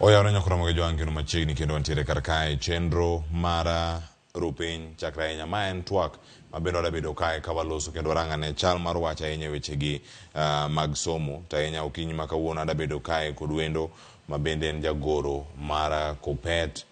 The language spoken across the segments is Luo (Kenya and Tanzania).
Oya oranyo kromo ge joang kino machiegni kendo wantiere karkae chenro mara rupiny chakra ahinya ma en twak mabendo dabedo kae kawaloso kendo rangane chal mar wach ahinya wechegi mag somo to ahinya okinyi ma kawuono dabedo kae kod wendo mabende en jagoro mara Kuppet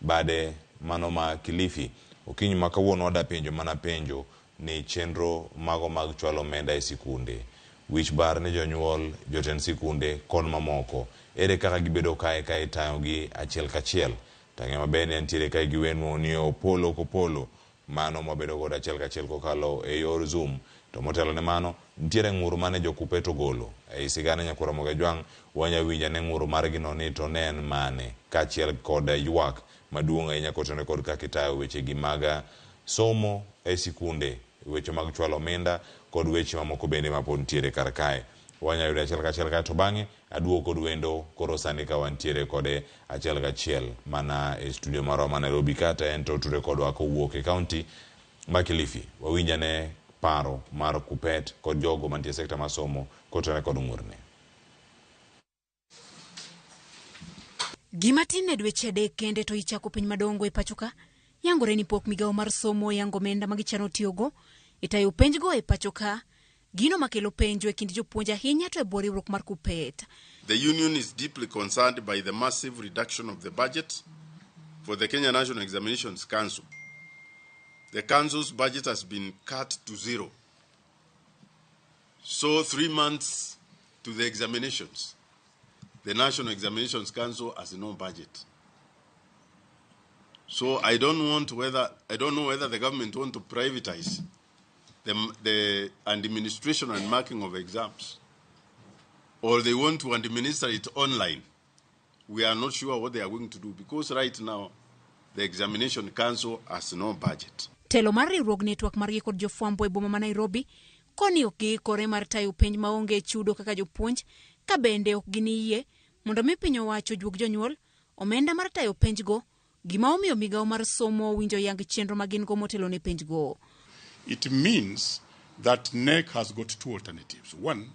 bade mano ma Kilifi. Okinyi ma kawuono wadapenjo mana penjo ni chenro mago mag chwalo omenda e sikunde, wich bar ne jonyuol, jotend sikunde kod mamoko ere kaka gibedo kae tayogi achiel kachiel. Tange mabende ntiere kae gi wenu ni Opolo Kopolo mano mabedo godo achiel kachiel kokalo e yor Zoom. To motelo ne mano ntiere ng'ur mane jo Kuppet ogolo e sigana Nyakura Mogejwang' wanya winja ne ng'ur margi no ni to ne en mane kaachiel kod ywak maduong' ahinya kotenore kod kaka itayo wechegi mag somo e sikunde, weche mag chwalo omenda kod weche mamoko bende mapod ntiere kar kae. Wanya yudo achiel kachiel kae to bang'e aduogo kod wendo koro sani ka wantiere kode achiel kachiel mana e studio marwa ma Nairobi kata en to tudore kodwa kowuok e kaunti ma Kilifi. Wawinja ne paro mar Kuppet kod jogo mantie sekta mar somo kotenore kod ng'urne. Gima tin ne dweche adek kende to ichako piny madongo e pachoka yangore ni pok migawo mar somo yango omenda magichano tiyogo itayo penjgo e pachoka, gino makelo penjo e kind jopuonj ahinya to e bwo riwruok mar Kuppet. The union is deeply concerned by the massive reduction of the budget for the Kenya National Examinations Council. The council's budget has been cut to zero. So 3 months to the examinations, the National Examinations Council has no budget. So I don't know whether the government want to privatize the administration and marking of exams, or they want to administer it online. We are not sure what they are going to do because right now the Examination Council has no budget. Telo mar riwruok network margi kod jofwambo e boma ma Nairobi koni ok giikore mar tayo penj maonge chudo kaka jopuonj ka bende ok giniyie mondo mi piny owacho juog jonyuol omenda mar tayo penjgo, gima omiyo migawo mar somo winjo yang chenro magin go motelo ne penjgo. It means that NEC has got two alternatives. One,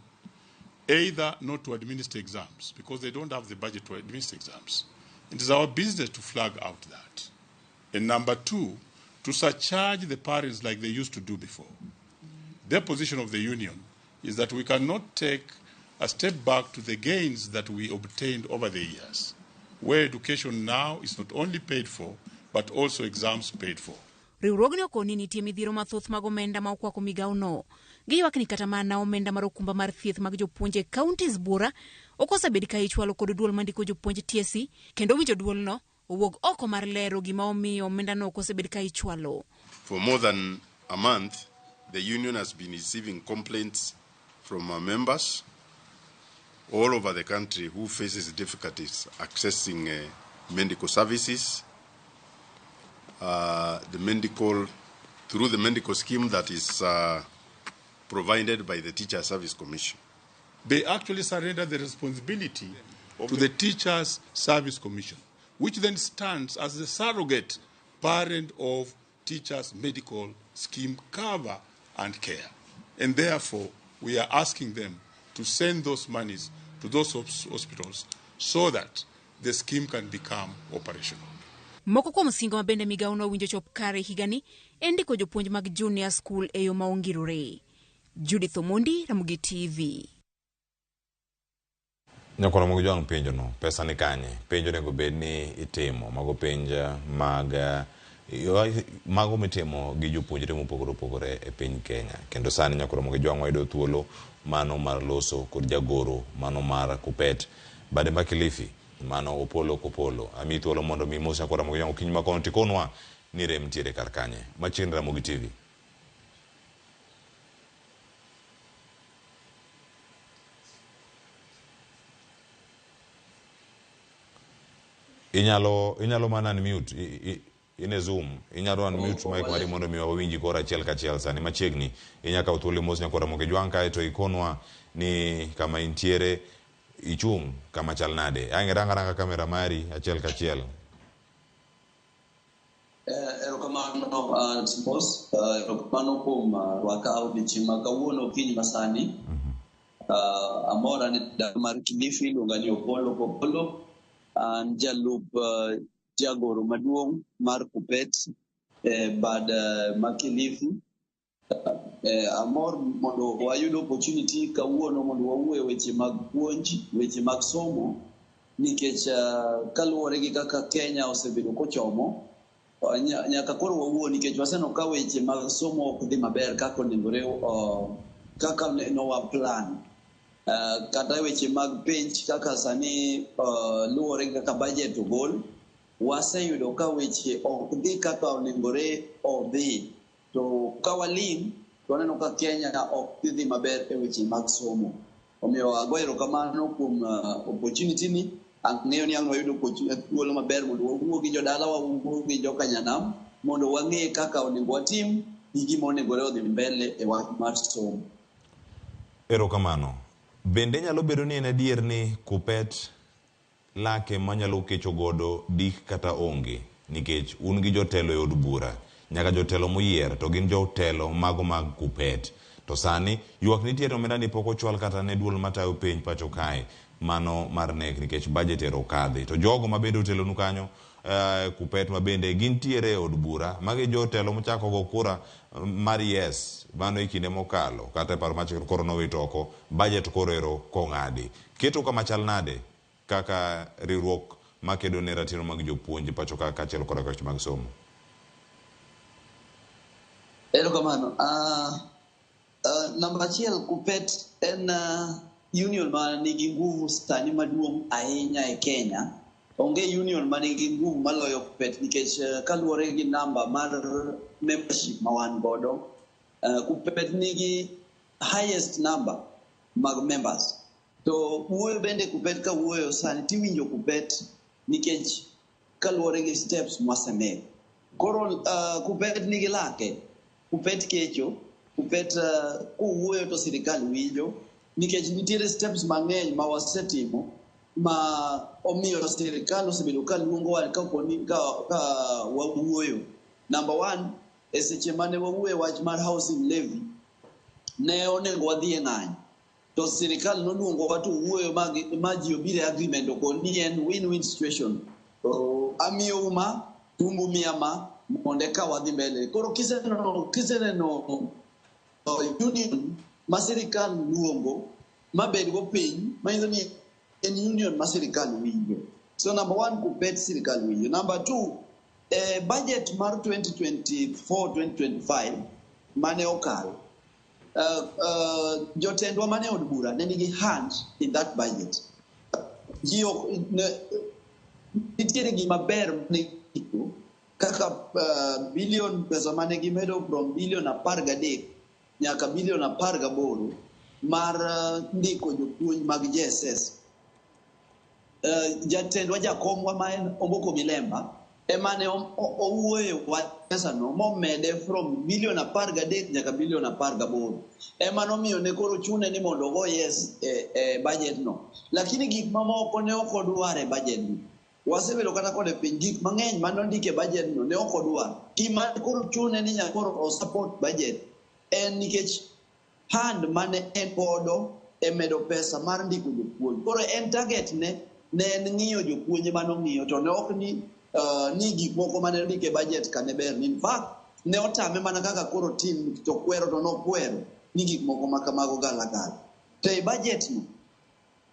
either not to administer exams because they don't have the budget to administer exams. It is our business to flag out that. And number two, to surcharge the parents like they used to do before. The position of the union is that we cannot take a step back to the gains that we obtained over the years, where education now is not only paid for, but also exams paid for. Riwruogni okoni nitie midhiero mathoth mag omenda ma okwako migawo no. Giywak ni kata mana omenda mar okumba mar thieth mag jopuonje counties bura okosebed ka ichwalo kod duol mandiko jopuonje TSC, kendo winjo duol no owuog oko mar lero gima omiyo omenda no okosebed ka ichwalo. For more than a month, the union has been receiving complaints from our members all over the country who faces difficulties accessing medical services, through the medical scheme that is provided by the Teacher Service Commission. They actually surrender the responsibility to the Teachers Service Commission, which then stands as the surrogate parent of teachers' medical scheme cover and care. And therefore, we are asking them to send those monies to those hospitals so that the scheme can become operational. Moko kuom singo mabende migawo no winjo chop kare higani endiko jopuonj mag junior school e yo maongirore. Judith Omondi, Ramogi TV. Nyakura Mogejwang' penjo no, pesa ni kanye? Penjo nego bed ni itimo, mago penja mago mitimo gi jopuonjre mopogore opogore e piny Kenya. Kendo sani Nyakura Mogejwang' wayudo thuolo mano mar loso kod jagoro mano mar Kuppet bade ma Kilifi mano Opolo Kopolo. Ami thuolo mondo mi mos Nyakura Mogejwang' okinyi ma kono tikonwa ni rem tiere kar kanye. Machiegni Ramogi TV. Inyalo mana unmute in Zoom. Inyalo unmute mic mari mondo mi wawinji kora achiel kachiel sani machiegni. Inyaka uthuolo mos Nyakura Mogejwang' kae to ikonwa ni kama intiere ichung' kama chal nade. Ranga kamera mari achiel kachiel. Erokamano boss, erokamano kuom rwakao dichima kawuono okinyi masani. Amora ni mar Kilifi luonga ni Opolo Kopolo. an jalup jagoro maduong' mar Kuppet bad Makilifi. Amor mondo wayudo opportunity kawuono mondo wawuo e weche mag puonj, weche mag somo, nikech kaluwore gi kaka Kenya osebedo kochomo, nyaka koro wawuo nikech waseno ka weche mag somo ok dhi maber kaka onegore, kaka no wa plan. Kata weche mag penj kaka sani luwore gi kaka budget ogol, waseyudo ka weche ok dhi kaka onegore odhi. To kawalim, to waneno ka Kenya ok dhi maber e weche mag somo. Omiyo agoyo erokamano kuom opportunity ni. Ang'eyo ni ang' wayudo thuolo maber mondo wawuo gi jodala, wawuo gi jokanyanam, mondo wang'e kaka onego watim gi gima onegore odhi mbele e wach mar somo. Erokamano. Bende nyalo bedo ni en adier ni Kuppet lake manyalo kecho godo dik kata onge, nikech un gi jotelo e od bura, nyaka jotelo moyier to gin jotelo mago mag Kuppet. To sani ywak nitiere omenda ni pok ochwal kata ne duol matayo penj pacho kae, mano mar nek nikech budget ero kadhi. To jogo mabende otelonu kanyo Kuppet mabende gintiere e od bura, magi jotelo mochako go kura mar yes, mano e kinde mokalo, kata paro macho koro nowito oko, budget koro ero kong'adi. Keto kama chal nade kaka riwruok makedo ne ratiro mag jopuonj pacho kaachiel kod weche mag somo? Erokamano. Namba achiel, Kuppet en union ma nigi nguvu sani maduong' ahinya e Kenya. Onge union ma nigi nguvu maloyo Kuppet nikech kaluwore gi namba mar membership ma wan godo, Kuppet nigi highest number mag members. To wuoyo bende Kuppet ka wuoyo sani tiwinjo Kuppet nikech kaluwore gi steps mwasemedo. Koro Kuppet nigi lake, Kuppet kecho, Kuppet kuwuoyo to sirikal winjo, nikech nitiere steps mang'eny ma wasetimo ma omiyo sirikal osebedo ka luongo wa ka wawuoyo. Number 1, e seche mane wawuoyo wach mar housing levy, ne onego wadhi e ng'anyo. To sirikal noluongo wa to wuoyo ma ji obire agreement okon ni en win-win situation. Amiyo uma, tumbu miyama, monde ka wadhi mbele. Koro kiseneno union ma sirikal luongo mabed go piny, manyiso ni en union ma sirikal winjo. So number 1, Kuppet sirikal winjo. Number 2, budget mar 2024-2025 mane okalo, jotendwa mane od bura ne nigi hand in that budget. Nitiere gima ber ne kaka billion pesa mane gimedo from billion 13 nyaka billion 18 mar ndiko jopuonj mag JSS. Jatendwa jakomwa ma en Omboko Milemba emane owuoyo wach pesa no momede from billion 13 nyaka billion 18. Emanomiyo ne koro chune ni mondo go yes budget no. Lakini gik mamoko ne ok odwar e budget no. Wasebedo kata kode piny gik mang'eny manondike budget no ne ok odwar. Gima koro chune ni nyaka koro o support budget en nikech hand mane en godo e medo pesa mar ndiko jopuonj. Koro en target ne en ng'iyo jopuonje manong'iyo, to ne ok ni gik moko mane ndike budget ka ne ber. In fact, ne otame mana kaka koro tim to kwero to nokwero ni gik moko makamago galagala. To e budget no,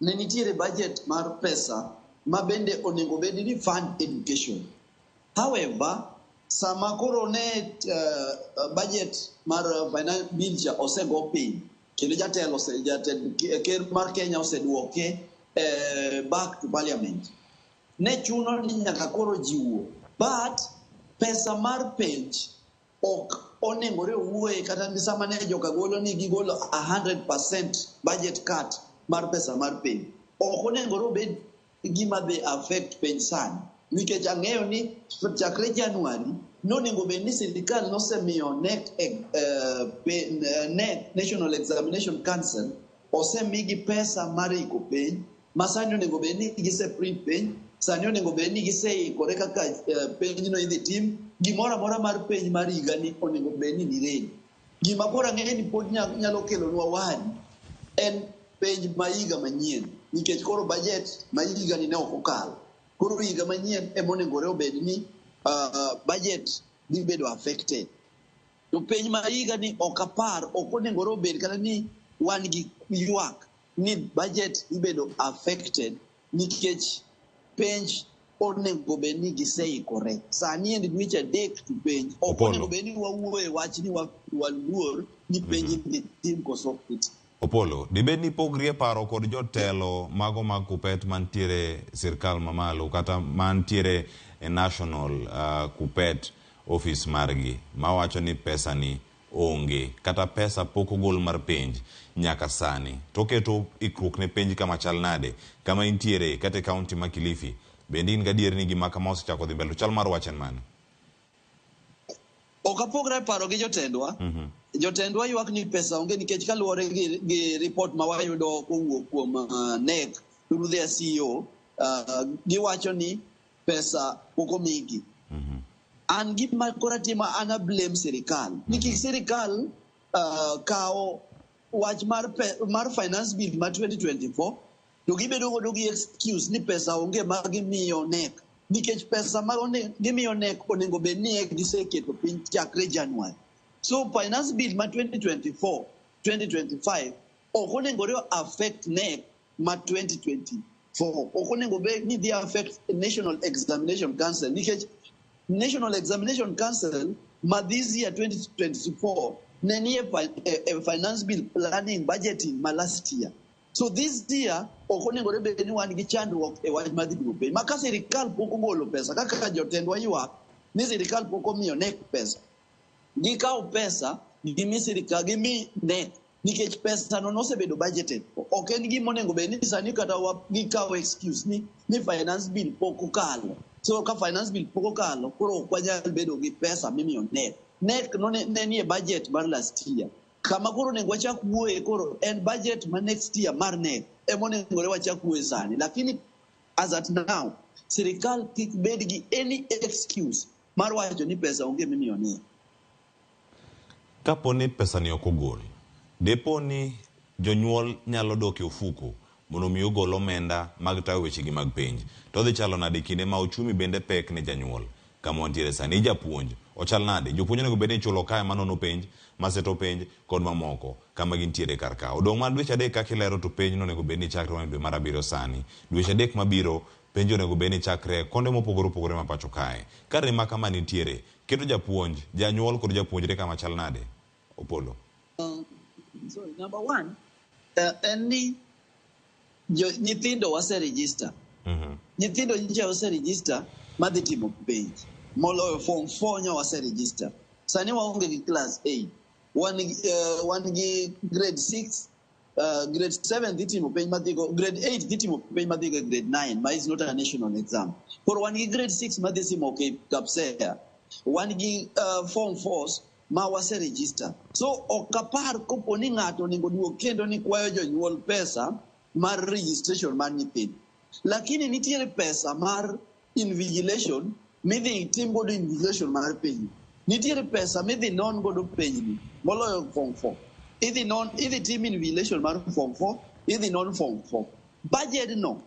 ne nitiere budget mar pesa ma bende onego bed ni fund education. However, sama koro ne budget mar finance bill cha osego piny, kendo jatelo ker mar Kenya oseduoke back to parliament, ne chuno ni nyaka koro jiwo, but pesa mar penj ok onengore wuoye kata ni sama ne joka golo ni gigolo 100% budget cut mar pesa mar penj. Ok onengore bed gima dhi affect penj sani, nikech ang'eyo ni chakre January nonego bed ni sirikal nosemiyo NEC, National Examination Council, osemigi pesa mar iko penj, ma sani onego bed ni gise print penj, sani onego bed ni giseikore kaka penj no idhi tim, gimoro amora mar penj mar higa ni onego bed ni ready. Gima koro ang'eyo ni pod nyalo kelonwa wari en penj ma higa manyien, nikech koro budget ma higa ni ne ok okalo. koro higa manyien emonegore obed ni budget dhi bedo affected. To penj ma higa ni ok apar ok onegore obed kata ni wan gi ywak ni budget dhi bedo affected nikech penj onego bed ni giseikore. Sani endi dweche adek to penj ok onego bed ni wawuoye wach ni waluor ni penj dhi tim koso kiti. Opolo, dibed ni pogrie paro kod jotelo mago mag kupet mantiere sirkal mamalo kata mantiere national kupet office margi mawacho ni pesa ni onge kata pesa pok ogol mar penj nyaka sani to keto ikruok ne penj kama chal nade kama intiere kata county ma Kilifi bende in gadier ni gima kama osechako dhi mbele chal mar wachen mane? Ok apogre paro gi jotendwa. Jotendwa ywak ni pesa onge nikech kaluwore gi report ma wayudo kowuok kuom NEC through their CEO, giwacho ni pesa pok omigi. An gima kora tima ana blame sirikal. Nikech sirikal kao wach mar finance bill ma 2024 to gibedo godo gi excuse ni pesa onge ma gimiyo NEC. Nikech pesa ma gimiyo NEC onego bed ni giseketo piny chakre January. So finance bill ma 2024 2025 ok onegore affect NEC ma 2024. Ok onego bed ni dhi affect National Examination Council nikech National Examination Council ma this year 2024 ne nie finance bill planning budgeting ma last year. So this year ok onegore bed ni wan gi chandruok e wach madhi duogo piny. Maka sirikal pok ogolo pesa kaka jotendwa ywak ni sirikal pok omiyo NEC pesa. Gikawo pesa gimi sirikal gimi NEC nikech pesa no nosebedo budgeted. Ok en gima onego bed ni sani kata gikawo excuse ni finance bill pok okalo. So ka finance bill pok okalo koro ok wanyal bedo gi pesa mimiyo NEC. NEC ne nie budget mar last year. Kama koro onego wachak wuoye koro en budget ma next year mar NEC ema onego wachak wuoye sani. Lakini as at now sirikal kik bed gi any excuse mar wacho ni pesa onge mimiyo NEC. Kapo ni pesa ni ok ogol, depo ni jonyuol nyalo dok e ofuko mondo mi ogol omenda mag tayo wechegi mag penj. To dhi chalo nade kinde ma ochumi bende pek ne janyuol kama wantiere sani? Japuonj ochal nade? Jopuonj onego bed ni chulo kaya manono penj, maseto penj kod mamoko kama gintiere kar ka. Odong' mar dweche adek kaka ilero to penj onego bed ni chakre dwe mar 7 sani. Dweche adek mabiro penj onego bed ni chakre konde mopogore opogore ma pacho kae. Ka rima kama nitiere, keto japuonj, janyuol kod japuonjre kama chal nade? Opolo. So number one, any nyithindo wase register. Nyithindo nje wase register madhi timo penj. Moloyo form 4 nya wase register. Sani waonge gi class 8. Wan gi grade 6, grade 7 dhi timo penj madhigo, grade 8 dhi timo penj madhigo grade 9, ma is not a national exam. Koro wan gi grade 6 madhi simo KPSEA. Wan gi form 4 ma wase register. So okapar kopo ni ng'ato onego duog kendo ni kwayo jonyuol pesa mar registration mar nyithindo. Lakini nitiere pesa mar invigilation midhi tim godo invigilation mar penj. Nitiere pesa midhi non godo penj ni moloyo form 4. Idhi tim invigilation mar form 4, idhi non form 4. Budget no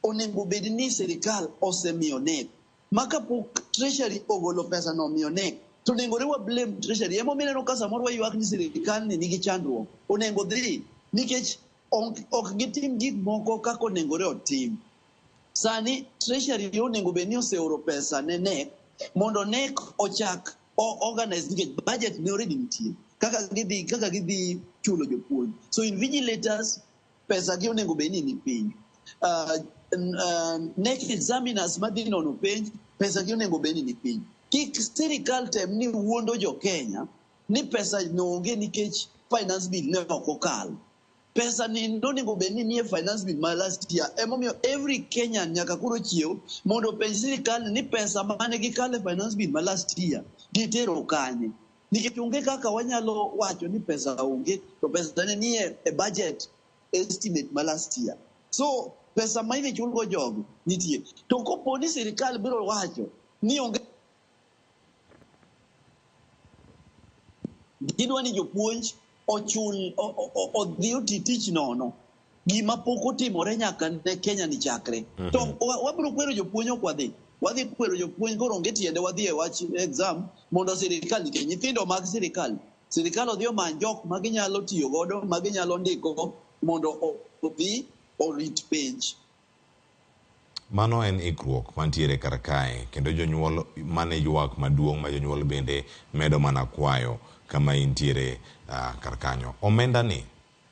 onego bed ni sirikal osemiyo NEC. Maka pok treasury ogolo pesa no miyo NEC. To onego rewa blame treasury. Emo mineno ka samoro waywak ni sirikal ni nigi chandruok. Onego dhi nikech ok gitim gik moko kaka onego otim. Sani treasury onego bed ni oseoro pesa ne NEC mondo NEC ochak organize nikech budget ne already nitie. Kaka gidhi chulo jopuonj. So invigilators pesa gi onego bed ni piny. NEC examiners madhi nono penj pesa gi onego bed ni piny. Kik sirikal tem ni wuondo jo Kenya ni pesa no onge nikech finance bill ne ok okalo. Pesa ni onego bed ni nie finance bill ma last year. Emomiyo every Kenyan nyaka koro chiew mondo penj sirikal ni pesa mane gikale finance bill ma last year gitero kanye. Nikech onge kaka wanyalo wacho ni pesa onge to pesa ne nie e budget estimate ma last year. So pesa ma idhi chulgo jogo nitie. To kopo ni sirikal biro wacho ni onge gidwa ni jopuonj ochul odhi oti tich nono. gima pok otimore nyaka ne Kenya ni chakre. To wabiro kwero jopuonj ok wadhi kwero jopuonj koro onge tiende wadhi e wach exam mondo sirikal nikech nyithindo mag sirikal odhi omany jok ma ginyalo tiyo godo ma ginyalo ndiko mondo odhi orit penj. Mano en ikruok mantiere kar kae kendo jonyuol mane ywak maduong' ma jonyuol bende medo mana kwayo kama intiere kar kanyo. Omenda ni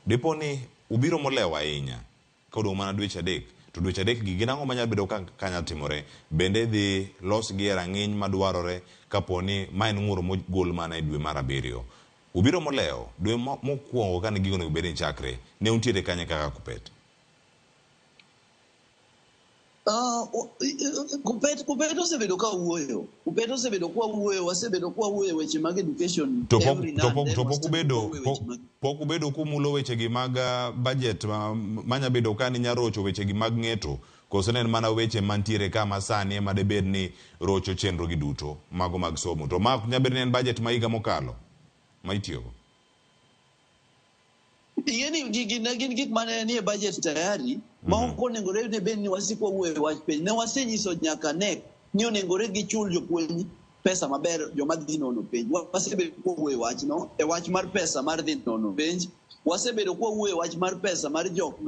dipo ni ubiro molewo ahinya kodong' mana dweche adek to dweche adek gi gin ang'o manyalo bedo kanya timore bende dhi los gi e rang'iny madwarore kapo ni ma en ng'uro mogol mana e dwe mar 7 ubiro molewo dwe mokwongo kane gigo onego bed ni chakre ne untiere kanye kaka Kuppet? Kuppet osebedo ka wuoyo. Kuppet osebedo kwa wuoyo, wasebedo kwa wuoyo weche mag education to every now and then. Pok ubedo kumulo weche gi mag budget manya bedo ka ni nyarocho weche gi mag ng'eto koso ne mana weche mantiere kama sani ema debed ni rocho chenro gi duto mago mag somo to ma nyabed ni en budget ma higa mokalo ma itiyogo. Gin gik mane nie budget tayari ma ok onengore ne bed ni wasiko wuoyo wach penj. Ne wasenyiso nyaka NEC ni onengore gichul jopuonj pesa maber joma dhi nono penj. Wasebedo kuwuoyo wachno e wach mar pesa mar dhi nono penj. Wasebedo kuwuoyo wach mar pesa mar jok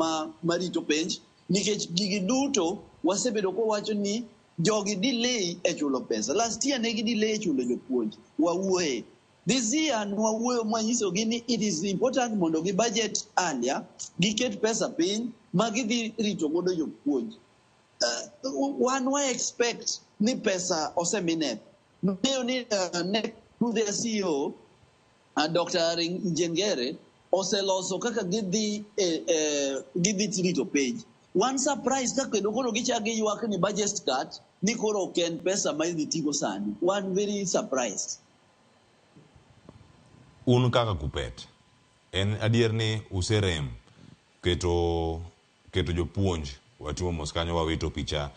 marito penj nikech gigi duto wasebedo kuwacho ni jogi delay e chulo pesa. Last year ne gi delay e chulo jopuonj. Wawuoye. This year nwawuoyo mwanyiso gi ni it is important mondo gi budget earlier giket pesa piny ma gidhi rito godo jopuonj. Wa expect ni pesa osemine. Neo ni NEC through their CEO Dr. Njengere oseloso kaka gidhi rito penj. One surprise kaka koro gichagi ywak ni budget cut ni koro ken pesa ma idhi tigo sani. One very surprised. Un kaka Kuppet en adier ni userem keto jopuonj watimo mos kanyo wawito picha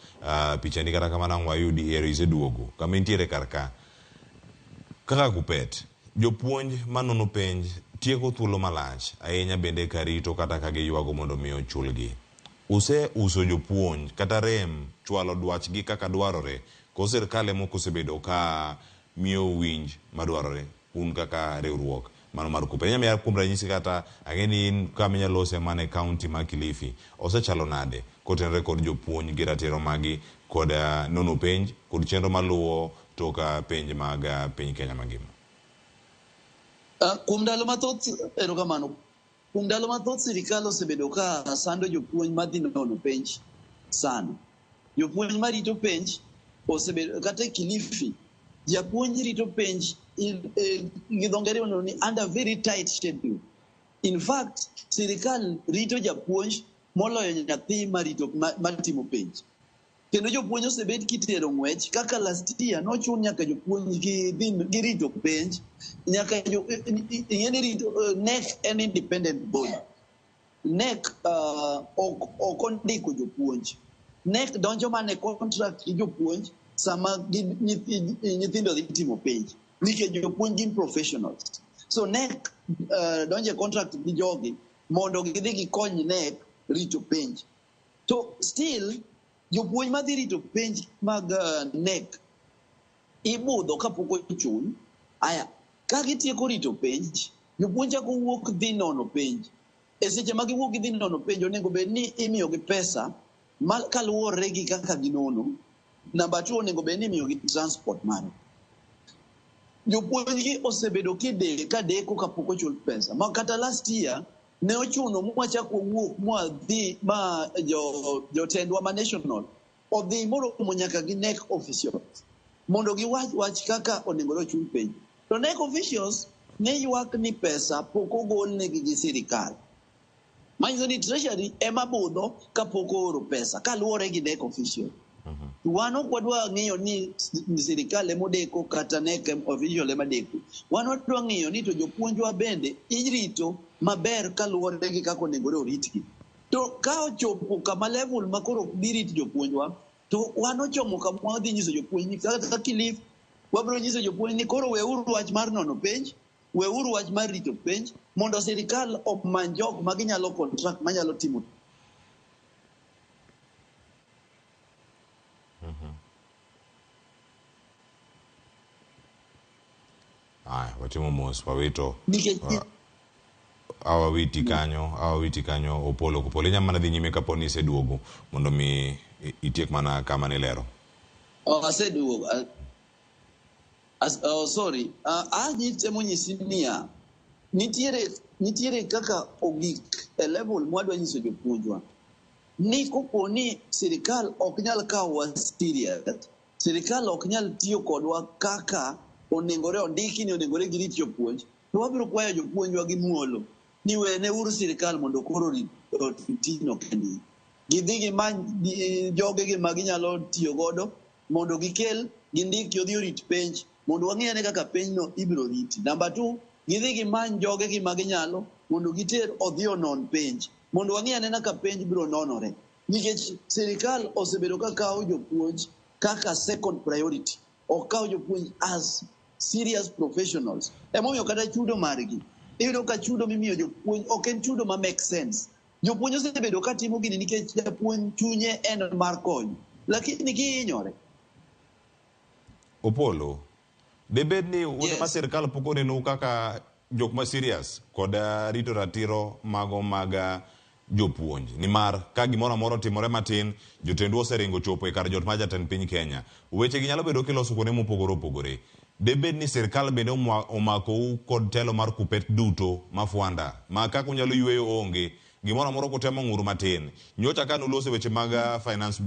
ni kata kamana wayudi ero iseduogo kama intiere kar ka kaka Kuppet jopuonj manono penj tieko thuolo malach ahinya bende karito kata ka giywago mondo miyo chulgi. Uso jopuonj kata rem chwalo dwachgi kaka dwarore ko sirkal emo kosebedo ka miyo winj madwarore un kaka riwruok mano mar Kuppet. Nyamiya kuom ranyisi kata ang'eni in kama inyalo lose mana e kaunti ma Kilifi osechalo nade kotenore kod jopuonj gi ratiro magi kod nono penj kod chenro maluwo toka penj mag piny Kenya mangima? Kuom ndalo mathoth erokamano. Kuom ndalo mathoth sirikal osebedo ka sando jopuonj madhi nono penj sana. Jopuonj marito penj osebedo kata Kilifi japuonj rito penj gidhongere ni under very tight schedule. In fact, sirikal rito japuonj moloyo nyathi matimo penj. Kendo jopuonj osebed kitero ng'wech kaka last year nochun nyaka jopuonj gi rito penj nyaka NEC en independent body. NEC ok ondiko jopuonj. NEC donjo mana e contract gi jopuonj sama nyithindo dhi timo penj nikech jopuonj gin professionals. So NEC donjo e contract gi jogi mondo gidhi gikony NEC rito penj. To still jopuonj madhi rito penj mag NEC ibudho kapok ochul. Aya, ka gitieko rito penj, jopuonj chako wuok dhi nono penj. E seche ma giwuok dhi nono penj onego bed ni imiyogi pesa kaluwore gi kaka ginono. Number 2 onego bed ni imiyogi transport mare. Jopuonj gi osebedo kadeko kapok ochul pesa. Ma kata last year ne ochuno mwachako wuok mwadhi ma jotendwa ma national odhi moromo nyaka gi NEC officials mondo giwach kaka onego ochul penj. To NEC officials ne ywak ni pesa pok ogol negi gi sirikal. Manyiso ni treasury ema budho kapok ooro pesa kaluwore gi NEC official. Wan ok wadwa ng'iyo ni sirikal ema odeko kata NEC official ema deko. Wan wadwa ng'iyo ni to jopuonjwa bende irito maber kaluwore gi kaka onego oritgi. To ka ochopo kama level ma koro birit jopuonjwa, to wan ochomo kama wadhi nyiso jopuonj ni kaka Kilifi wabiro nyiso jopuonj ni koro weuru wach mar nono penj, weuru wach mar rito penj mondo sirikal omany jok ma ginyalo contract manyalo timo watimo mos wawito nikech awa witi kanyo Opolo Kupolo inya mana dhi nyime kapo ni iseduogo mondo mi itiek mana kama ni lero. Aseduogo. Sorry. Temo nyisi niya nitiere kaka ogik e level mwadwa nyiso jopuonjwa ni kopo ni sirikal ok nyal kawo serious, sirikal ok nyal tiyo kodwa kaka onengore ondiki ni onengore girit jopuonj, to wabiro kwayo jopuonjwa gi muolo ni wene uru sirikal mondo koro tijno kendi. Gidhi gimany joge gi maginyalo tiyo godo mondo gikel gindiki odhi orit penj mondo wang'e kaka penjno ibiro riti. Number 2, gidhi gimany joge gi maginyalo mondo giter odhi onon penj mondo wang'e kaka penj biro nonore. Nikech sirikal osebedo ka kawo jopuonj kaka second priority, ok kawo jopuonj as serious professionals. Emomiyo kata chudo margi iyudo ka chudo mimiyo jopuonj ok en chudo ma make sense. Jopuonj osebedo ka timo gini nikech japuonj chunye en mar konyo, lakini gihinyore. Opolo, debed ni une ma sirikal pok oneno kaka jok ma serious kod rito ratiro mago mag jopuonj, nimar ka gimoro amora timore matin jotendu oseringo chopo e kar jot ma jatend piny Kenya, weche gi nyalo bedo kiloso kuonde mopogore opogore. Debed ni sirikal bende omakou kod telo mar kupet duto mafuanda ma kaka unyalo yweyo onge gimoro amora kutemo ng'uru matin. Nyocha ka nolose weche mag finance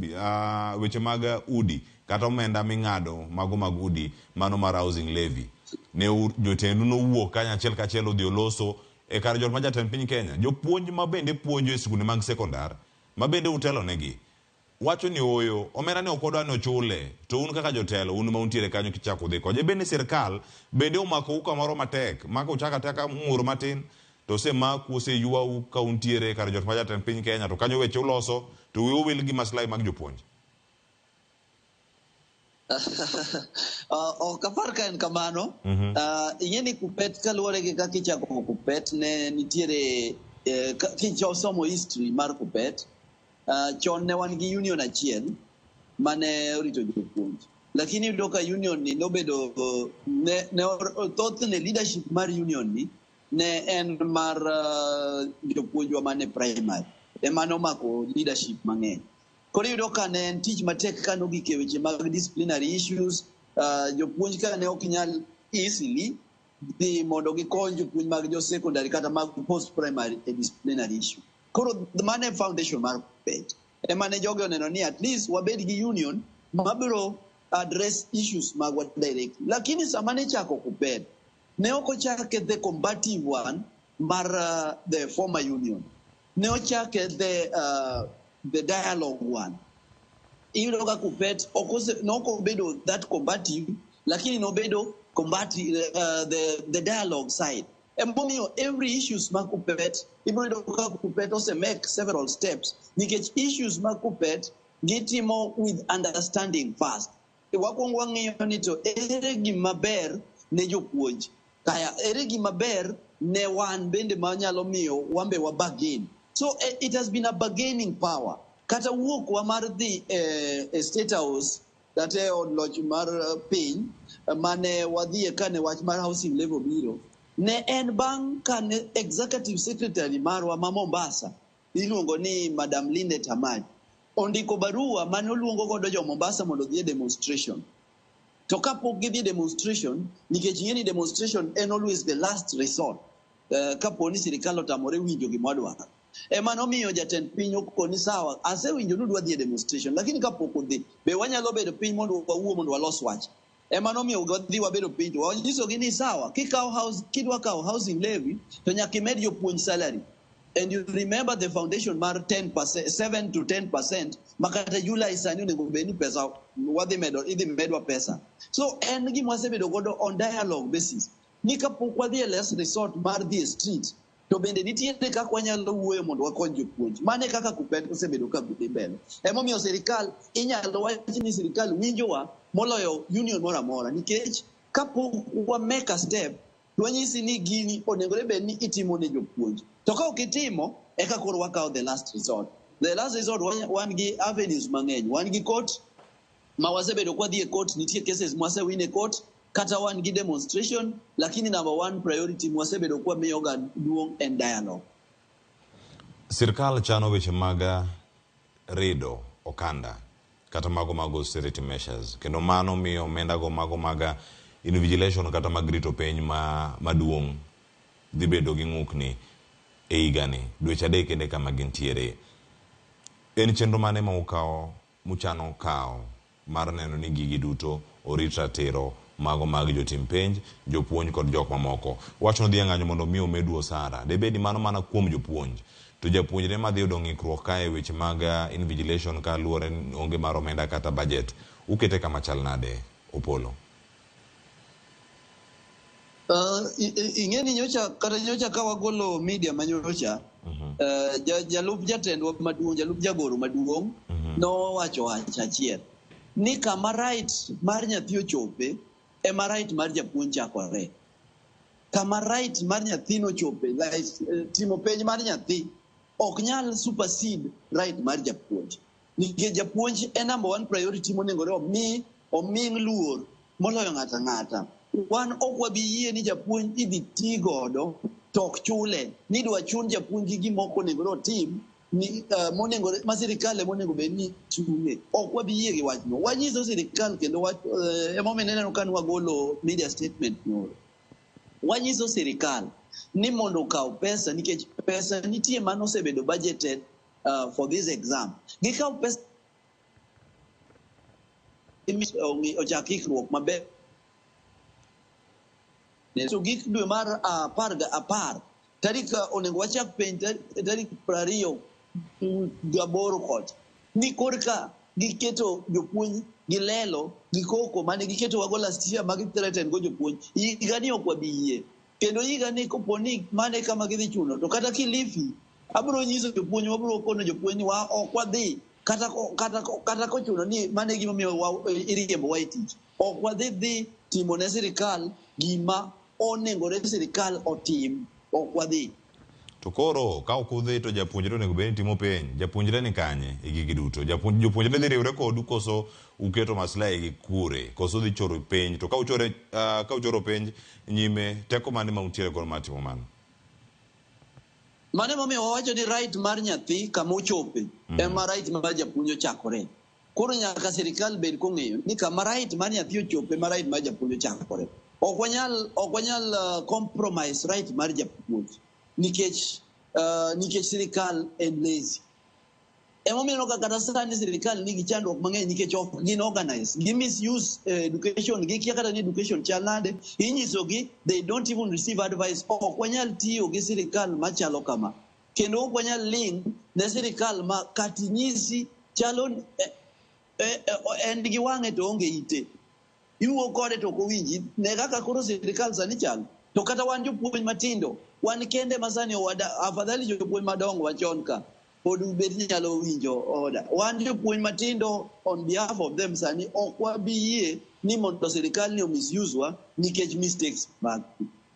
weche mag udi kata omenda ming'ado mago mag udi mano mar housing levy, ne jotendu nowuok kanyachiel kachiel odhi oloso e kar jot ma jatend piny Kenya. Jopuonj ma bende puonjo e sikunde mag sekondar ma bende utelo negi wacho ni oyo omenda ne okodwa no chule, to un kaka jotelo un ma untiere kanyo kichako dhi koje bende sirikal bende omako kamoro matek maka uchaka taka ng'ur matin to semaku oseyuau ka untiere kar jot ma jatend piny Kenya to kanyo weche uloso to wiu wil gi maslahi mag jopuonj. Okapar ka en kamano. Ing'eni kupet kaluwore gi kaka ichako kupet ne nitiere kichosomo history mar kupet. Chon ne wan gi union achiel mane orito jopuonj, lakini iyudo ka union ni nobedo thothne leadership mar union ni ne en mar jopuonjwa mane primary ema nomako leadership mang'eny. Koro iyudo ka ne en tich matek ka nogik e weche mag disciplinary issues. Jopuonj ka ne ok nyal easily dhi mondo gikony jopuonj mag jo secondary kata mag post primary e disciplinary issue. Koro mane foundation mar kupet ema ne joge oneno ni at least wabed gi union mabiro address issues magwa directly. Lakini sama ne chako kupet ne ok ochake the combative one mar the former union, ne ochake the dialogue one. Iyudo ka kupet noko bedo that combative, lakini no bedo combative the dialogue side. Emomiyo every issues mag kupet ibiro ka kupet ose make several steps nikech issues mag kupet gitimo with understanding first. Wakwongo wang'iyo ni to ere gima ber ne jopuonj, kaya ere gima ber ne wan bende manyalo miyo wambe wa bargain. So it has been a bargaining power. Kata wuok wa mar dhi State House kata od loch mar piny mane wadhie kane wach mar housing level biro, ne en bang' kane executive secretary marwa ma Mombasa iluongo ni Madam Linde Tamaj ondiko barua mane oluongo godo jo Mombasa mondo dhi demonstration. To kapok gidhi demonstration, nikech ng'eni demonstration en always the last resort kapo ni sirikal otamore winjo gima dwaro. Ema nomiyo jatend piny okoni sawa, asewinjo nudwa dhi demonstration, lakini kapok udhi be wanyalo bedo piny mondo wawuo mondo walos wach. Ema nomiyo wadhi wabedo piny to wanyisogi ni sawa, kidwa kawo housing levy to nyaka imed jopuonj salary. And you remember the foundation mar 10%, 7 to 10%, makata July sani onego bed ni pesa idhi medwa pesa. So en gima wasebedo godo on dialogue basis. Ni kapok wadhi e last resort mar dhi e street, to bende nitiere kaka wanyalo wuoyo mondo wakony jopuonj. Mane kaka kupet osebedo ka dhi mbele. Emomiyo sirikal inyalo wachi ni sirikal winjowa moloyo union moro amora, nikech kapok wa make a step wanyisi ni gini onengore bed ni itimo ne jopuonj. To ka ok itimo eka koro wakawo the last resort. The last resort wan gi avenues mang'eny. Wan gi court ma wasebedo kwa dhi e court, nitie cases mwasewin e court kata wan gi demonstration, lakini number one priority mwasebedo kwa miyoga duong' and dialogue. Sirkal chano weche mag rido okanda kata mago mag austerity measures, kendo mano miyo omenda go mago mag invigilation kata mag rito piny maduong' dhi bedo gi ng'ukni e higani dweche adek kende kama gintiere. En chenro mane ma muchano kao mar neno ni gigi duto orit ratiro mago mag jotim penj, jopuonj kod jok mamoko? Wacho dhi ng'anyo mondo mi omedu osara. Debedi mano mana kuom jopuonj. To japuonjre ma dhi yudo ng'ikruok kae weche mag invigilation ka luore onge mar omenda kata budget, ukete kama chal nade, Opolo? Ing'eni nyocha ka wagolo media manyocha, jalup jatendwa maduong', jalup jagoro maduong', nowacho achiel ni kama right mar nyathi ochope ema right mar japuonj chakore. Kama right mar nyathi nochope, timo penj mar nyathi ok nyal supersede right mar japuonj. Nikech japuonj en number one priority monengore oming luor moloyo ng'ata ng'ata. Wan ok wabi yie ni japuonj idhi ti godo tok chule, ni dwa chun japuonj gi gimoko onengore otim ni monengore ma sirikal monego bed ni chunge. Ok wabi yie gi wachno. Wanyiso sirikal kendo emomiyo neno kan wagolo media statement no. Wanyiso sirikal ni mondo kaw pesa, nikech pesa nitie mano osebedo budgeted for this exam. Gikaw pesa ochak ikruok maber. So gik dwe mar 10 tarik onego wachak penj tarik 28 kot. Ni korka giketo jopuonj gilelo gikoko mane giketo wago last year mag threaten go jopuonj. Higani ok wabiyie. Kendo higani koponi mane kama gidhi chuno to kata Kilifi abro nyiso jopuonj, wabro kono jopuonj wa ok wadhi kata kochuno ni mane gima miyo iriembo wa tich. Ok wadhi timo ne sirikal gima onengore sirikal otim. Ok wadhi. To koro ka ok udhi to japuonjre onego bed ni timo penj. Japuonjre ni kanye e gigi duto? Jopuonjre dhi riwre kodu koso uketo maslahi gi kure? Koso dhi choro penj? To ka uchoro penj nyime, teko mane ma untiere godo mar timo mano? Mane momiyo wawacho ni right mar nyathi kama ochope ema right mar japuonj ochakore. Koro nyaka sirikal bed kong'eyo ni kama right mar nyathi ochope ema right mar japuonj ochakore. Ok wanyal compromise right mar japuonj nikech sirikal en lazy. Emomiyo kata sani sirikal nigi chandruok mang'eny nikech ok gin organize. Gi misuse education, gikia kata ni education chal nade. Inyisogi they don't even receive advice. Ok wanyal tiyo gi sirikal machalo kama. Kendo ok wanyal ling ne sirikal ma katinyisi chalo en gi wang'e to onge ite. Iwuo kode to kowinji. Ne kaka koro sirikal sani chalo. To kata wan jopuonj matindo, wan kende masani afadhali jopuonj madongo wachon ka pod bed nyalo winjo oda. Wan jopuonj matindo on behalf of them sani ok wabiyie ni mondo sirikal ni misuse wa nikech mistakes mag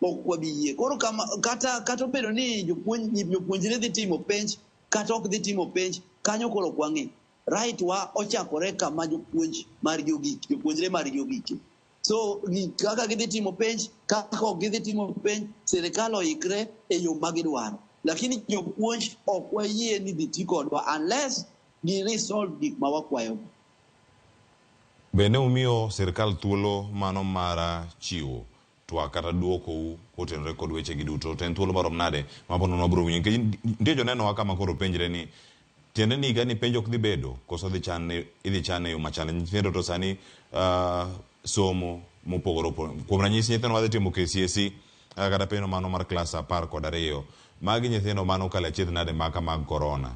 ok wabiyie. Koro kata obedo ni jopuonjre dhi timo penj kata ok dhi timo penj, kanyo koro kwang'e right wa ochakore kama jopuonjre mar jogiki. So kaka gidhi timo penj, kaka ok gidhi timo penj, sirikal oikre e yo magidwaro. Lakini jopuonj ok wayie ni dhi ti kodwa unless gi resolve gik ma wakwayo. Bende umiyo sirikal thuolo mano mar chiwo twak kata duoko kotenore kod weche gi duto? To en thuolo marom nade mapono nobro winjo? Nikech nitie joneno wa kama koro penjre ni tiende ni higa ni penj ok dhi bedo koso idhi chan e yo machal. Nyithindo to sani somo mopogore kuom ranyisi nyithindo wadhi timo KCSE kata penjo mano mar klas 12 magi nyithindo mano kale achiedh nade maka mag corona,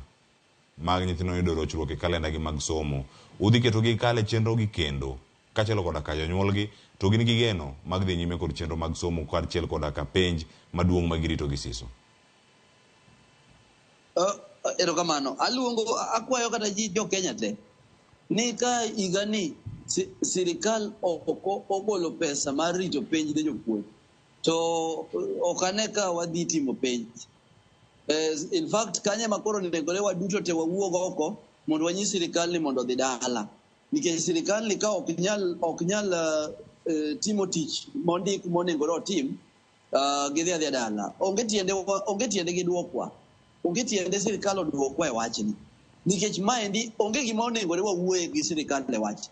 magi nyithindo yudo rochruok e kalenda gi mag somo. Udhi keto gi kale chenro gi kendo kachelo koda ka jonyuol gi to gin gi geno mag dhi nyime kod chenro mag somo kaachiel koda ka penj maduong' magirito gi siso? Erokamano. Akwayo kata ji jo Kenya te ni ka higani sirikal ogolo pesa mar rito penj ne jopuonj to ok ane ka wadhi timo penj. In fact kanye makoro negore waduto te wawuog oko mondo wanyis sirikal ni mondo dhi dala, nikech sirikal ni ka ok nyal timo tich mondik monengoro tim gidhi adhi dala onge tiende giduokwa onge tiende sirikal oduokwa e wachni nikech maendi onge gima onengore wawuoye gi sirikal e wach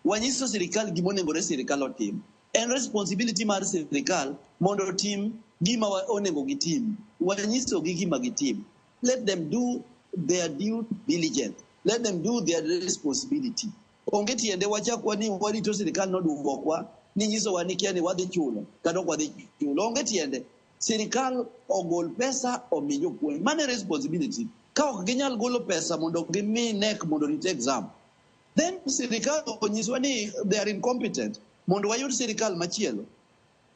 wanyiso sirikal gima onengore sirikal otim en responsibility mar sirikal mondo otim gima onego gitim wanyiso gi gima gitim let them do their due diligence let them do their responsibility onge tiende wachakwa ni warito sirikal noduokwa ni nyisowa ni kia ni wadhi chulo kata ok wadhi chulo onge tiende sirikal ogol pesa omi jopuonj mane responsibility ka ok ginyal golo pesa mondo gimi NEC mondo rit exam then sirikal onyiswa ni they are incompetent mondo wayud sirikal machielo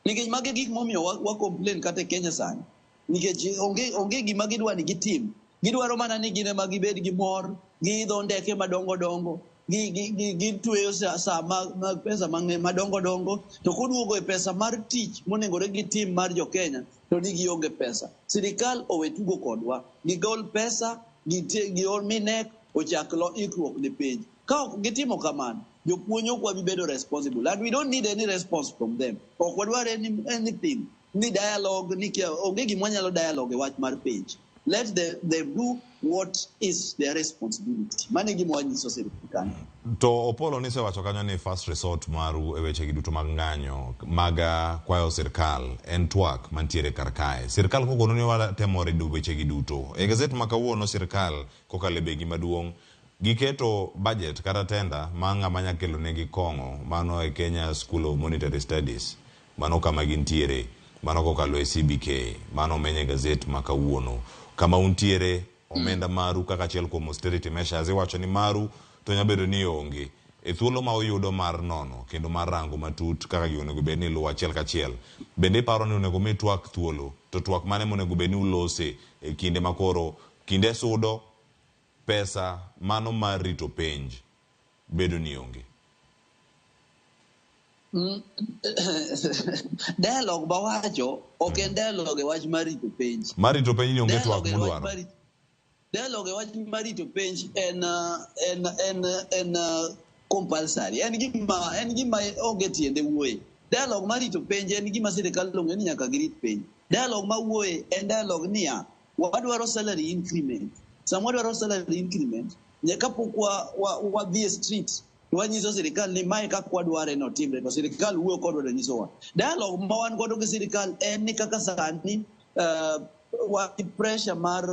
nikech mage gik momiyo wa complain kata Kenya sani nikech onge gima gidwa ni gitim gidwaro mana ni gine ma gibed gi mor giidho ndeke madongo dongo gitweyo sa mag pesa madongo dongo to koduogo e pesa mar tich monengore gi tim mar jo Kenya to ni gionge pesa sirikal owe tugo kodwa gigol pesa giol NEC ochak ikruok ne penj ka ok gitimo kamano jopuonj ok wabi bedo responsible and we don't need any response from them ok wadwar anything ni dialogue ni onge gima nyalo dialogue e wach mar penj let them do what is their responsibility mane gima wanyiso sirikal to Opolo ni sewacho kanyo ni first resort maru e weche giduto mag ng'anyo maga kwayo sirikal en twak mantiere kar kae sirikal kogono ni watemo redo weche giduto e gazet makawuono sirikal kokale begi maduong' giketo budget kata tenda manga manyakelo negi kongo mano e Kenya School of Monetary Studies mano kama gintiere mano kokalo e CBK mano menye gazet makawuono kama untiere omenda maru kaka achiel kuom austerity measures iwacho ni maru to nyabedo ni onge e thuolo ma oyudo mar nono kendo mar rango matut kaka gionego bed ni luwo achiel kachiel bende paro ni onego mi twak thuolo to twak mane monego bed ni ulose e kinde makoro kinde sudo pesa mano mar rito penj bedo ni onge dialogue bawacho ok en dialogue e wach mar rito penj ni onge twak mudwaro dialogue e wach mar rito penj en compulsory en gima onge tiende wuoye dialogue mar rito penj en gima sirikal longe ni nyaka girit penj dialogue ma wuoye en dialogue niya wadwaro salary increment sama wadwaro salary increment nyaka pok wadhi e street wanyiso sirikal ni mae kaka wadware no timre to sirikal wuoyo kodwa to nyisowa dialogue ma wan godo gi sirikal en ni kaka sani pressure mar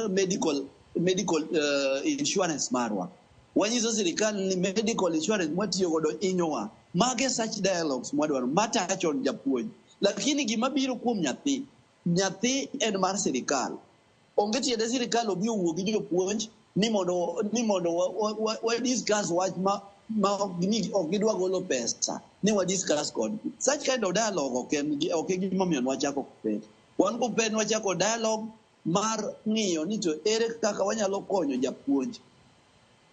medical insurance marwa wanyiso sirikal ni medical insurance mwatiyo godo inyowa mage such dialogues mwadwaro matachon japuonj lakini gima biro kuom nyathi en mar sirikal onge tiende sirikal obi owuo gi jopuonj ni mondo wa discuss wach ma ok gidwa golo pesa ni wa discuss kod such kind of dialogue ok gima miyo wachako kupet wan kupet wachako dialogue mar ng'iyo ni to ere kaka wanyalo konyo japuonj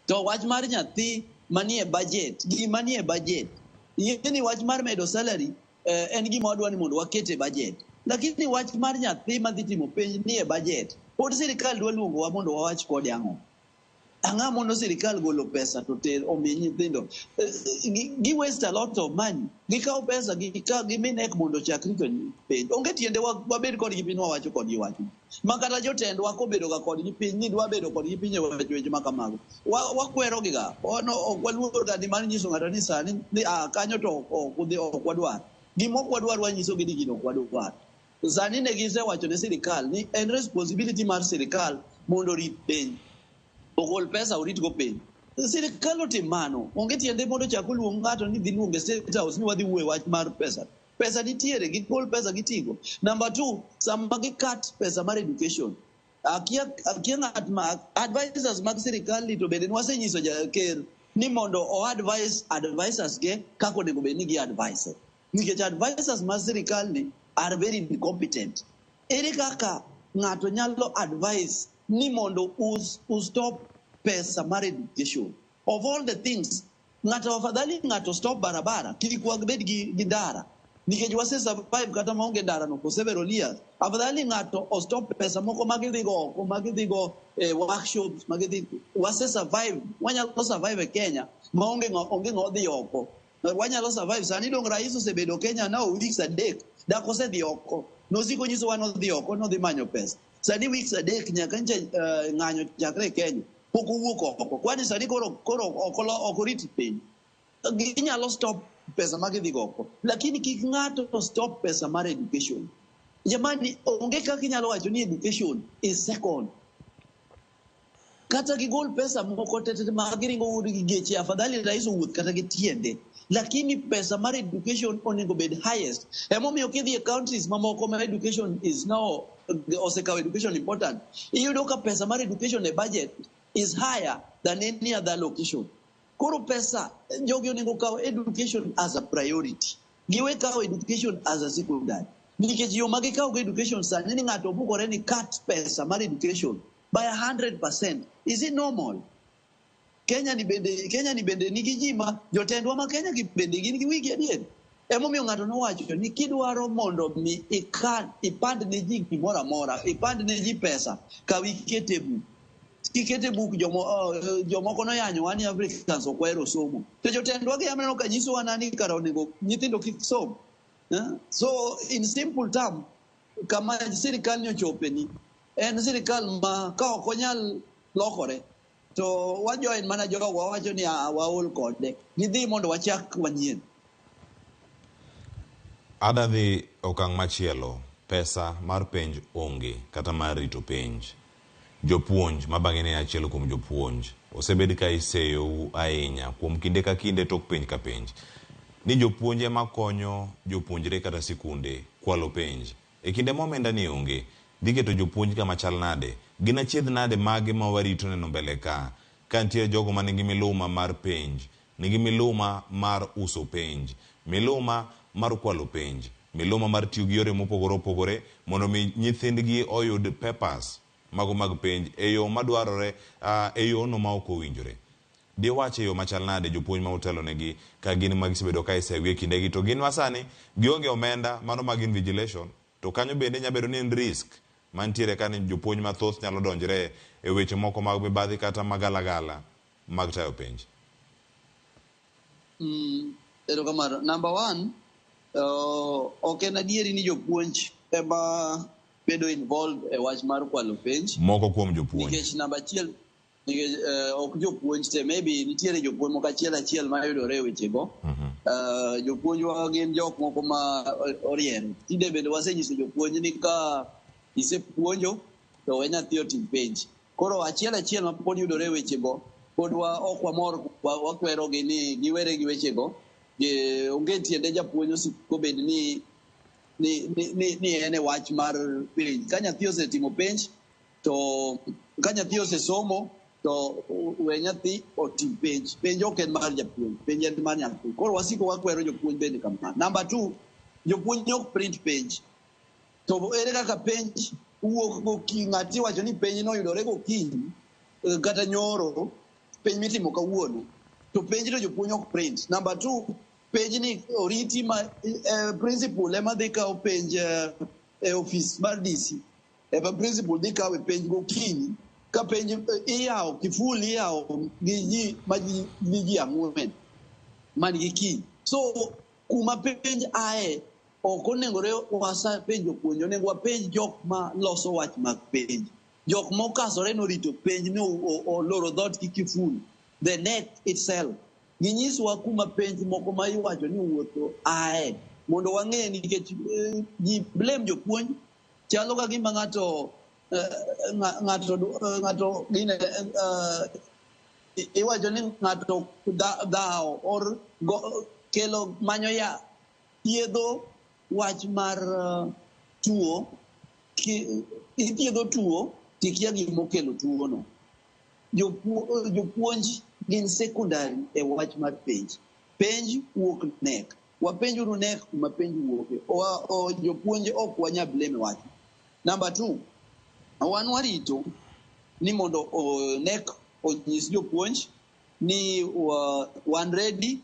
to wach mar nyathi manie budget gimanie budget yeni wach mar medo salary en gima wadwa ni mondo wakete budget lakini wach mar nyathi madhi timo penj nie budget pod sirikal dwa luongo wa mondo wawach kode ang'a mondo sirikal golo pesa to omi nyithindo gi waste a lot of money gikawo pesa gimi NEC mondo chak rito penj onge tiende wabed kodgi piny wawacho kodgi wach makata jotendwa kobedo ga kodgi piny ni dwa bedo kodgi piny e weche makamago wakwero giga ok waluor ga ni mar nyiso ng'ato ni sani kanyo to ok wadwar gima ok wadwar wanyiso gi ni gino ok wadwar sani ne gisewacho ne sirikal ni en responsibility mar sirikal mondo rit penj ogol pesa orit go penj sirikal otim mano onge tiende mondo chak oluong ng'ato ni dhi luonge State House ni wadhi wuoye wach mar pesa nitiere gigol pesa gitigo number 2 sama gikat pesa mar education akia ng'at ma advisors mag sirikal ni to bende wasenyiso ker ni mondo advisors ge kako onego bed ni gi advice nikech advisors mag sirikal ni are very incompetent ere kaka ng'ato nyalo advise ni mondo stop pesa mar education of all the things ng'ato afadhali ng'ato stop barabara kik wabed gi ndara nikech wase survive kata maonge ndara no for several years afadhali ng'ato stop pesa moko magidhigo workshops wase survive wanyalo survive e Kenya maonge ng'odhi oko wanyalo survive. Sani dong rais osebedo Kenya now weeks adek. Dak osedhi oko. Nosiko nyiso wa nodhi oko, nodhi manyo pesa. Sani weeks adek nyaka nche ng'anyo chakre Kenya. Pok owuok oko. Kwani sani koro oko riti piny. Ginyalo stop pesa magidhi oko. Lakini kik ng'ato stop pesa mar education. Jamani, onge kaka inyalo wacho ni education is second. Kata gigol pesa moko tete magiringo udi gi geche, afadhali rais owuoth kata gi tiende. Lakini pesa mar education onego bed highest. Emomiyo kidhi e countries mamoko ma education is now osekawo education important. Iyudo ka pesa mar education e budget is higher than any other location. Koro pesa jogi onego kawo education as a priority. Giwe kawo education as a secondary. Nikech yo magi kawo education sani ni ng'ato bukore ni cut pesa mar education by 100%. Is it normal? Kenya ni bende nigi jima jotendwa ma Kenya ki bende gin gi wigi adier. Emomiyo ng'ato nowacho ni kidwaro mondo mi ipand ne ji gimoro amora, ipand ne ji pesa, kawi ikete buk. Kikete buk jomoko noyanyo wani Africans okwero somo. To jotendwa gi ameno ka nyiso wanani kara onego nyithindo kik som. So in simple term, kama sirikal ni ochopeni, en sirikal ma ka ok onyal lokore, to wajoin mana jogo wawacho ni waol kode. Gidhi mondo wachak manyien. Adadhi okang' machielo, pesa mar penj onge, kata mar rito penj. Jopuonj, mabang'e ne achiel kuom jopuonj, osebed ka iseyo ahinya kuom kinde ka kinde tok penj ka penj. Ni jopuonje makonyo jopuonjre kata sikunde kwalo penj. E kinde momenda ni onge, diketo jopuonj kama chal nade, gina chiedh nade mage ma warito neno mbele ka nitie jogo ma nigi miluma mar penj, nigi miluma mar uso penj, miluma mar kwalo penj, miluma mar tiyo gi yore mopogore opogore mondo mi nyithindgi oyud papers mago mag penj e yo madwarore, e yo no ma ok owinjore. Diwache yo machal nade jopuonj ma utelo negi ka gin magisebedo ka isewie kindegi, to gin masani gionge omenda mano mag invigilation, to kanyo bende nyabedo ni en risk mantiere ka ni jopuonj mathoth nyalo donjre e weche moko mag mibadhi kata magalagala mag tayo penj. Erokamano. Number one, ok en adieri ni jopuonj ema bedo involved e wach mar kwalo penj. Moko kuom jopuonj. Nikech number achiel, ok jopuonj te, maybe nitiere jopuonj moko achiel ma yudore e wechego. Jopuonj wa gin jok moko ma oriere. Tinde bende wasenyiso jopuonj ni ka isepuonjo to we nyathi otim penj. Koro achiel ma pod yudore e wechego, pod ok wamor, wakwerogi ni giwere gi wechego. Onge tiende japuonj osiko bed ni en e wach mar penj. Ka nyathi osetimo penj, to ka nyathi osesomo, to we nyathi otim penj. Penj ok en mar japuonj, penj en mar nyathi. Koro wasiko wakwero jopuonj bende kamano. Number two, jopuonj ok print penj. To ere kaka penj wuok gokinyi, ng'ati wacho ni penj no yudore gokinyi kata nyoro, penj mitimo kawuono, to penj to jopuonj ok print. Number two, penj ni oriti ma principal ema dhi kawo penj e office mar DC. Principal dhi kawo penj gokinyi, ka penj iyawo kiful, iyawo gi ji ma ji ang'wen man gi kiny. So kuma penj ae ok onengore wasa penj jopuonj, onego wapenj jok ma loso wach mag penj, jok mokasore norito penj ni oloro dhot gi kiful, the NEC itself. Ginyiswa kuma penj moko ma iwacho ni wuotho ae, mondo wang'e, nikech ji blame jopuonj. Chalo ka gima ng'ato gine iwacho ni ng'ato dhawo or kelo manyo ya thiedho wach mar tuo, ithiedho tuo tikia gimokelo tuono. Jopuonj gin secondary e wach mar penj. Penj wuok NEC. Wapenjuru NEC kuma penj wuoke. Jopuonj ok wanya blame wach. Number two, wan warito ni mondo NEC onyis jopuonj ni wan ready,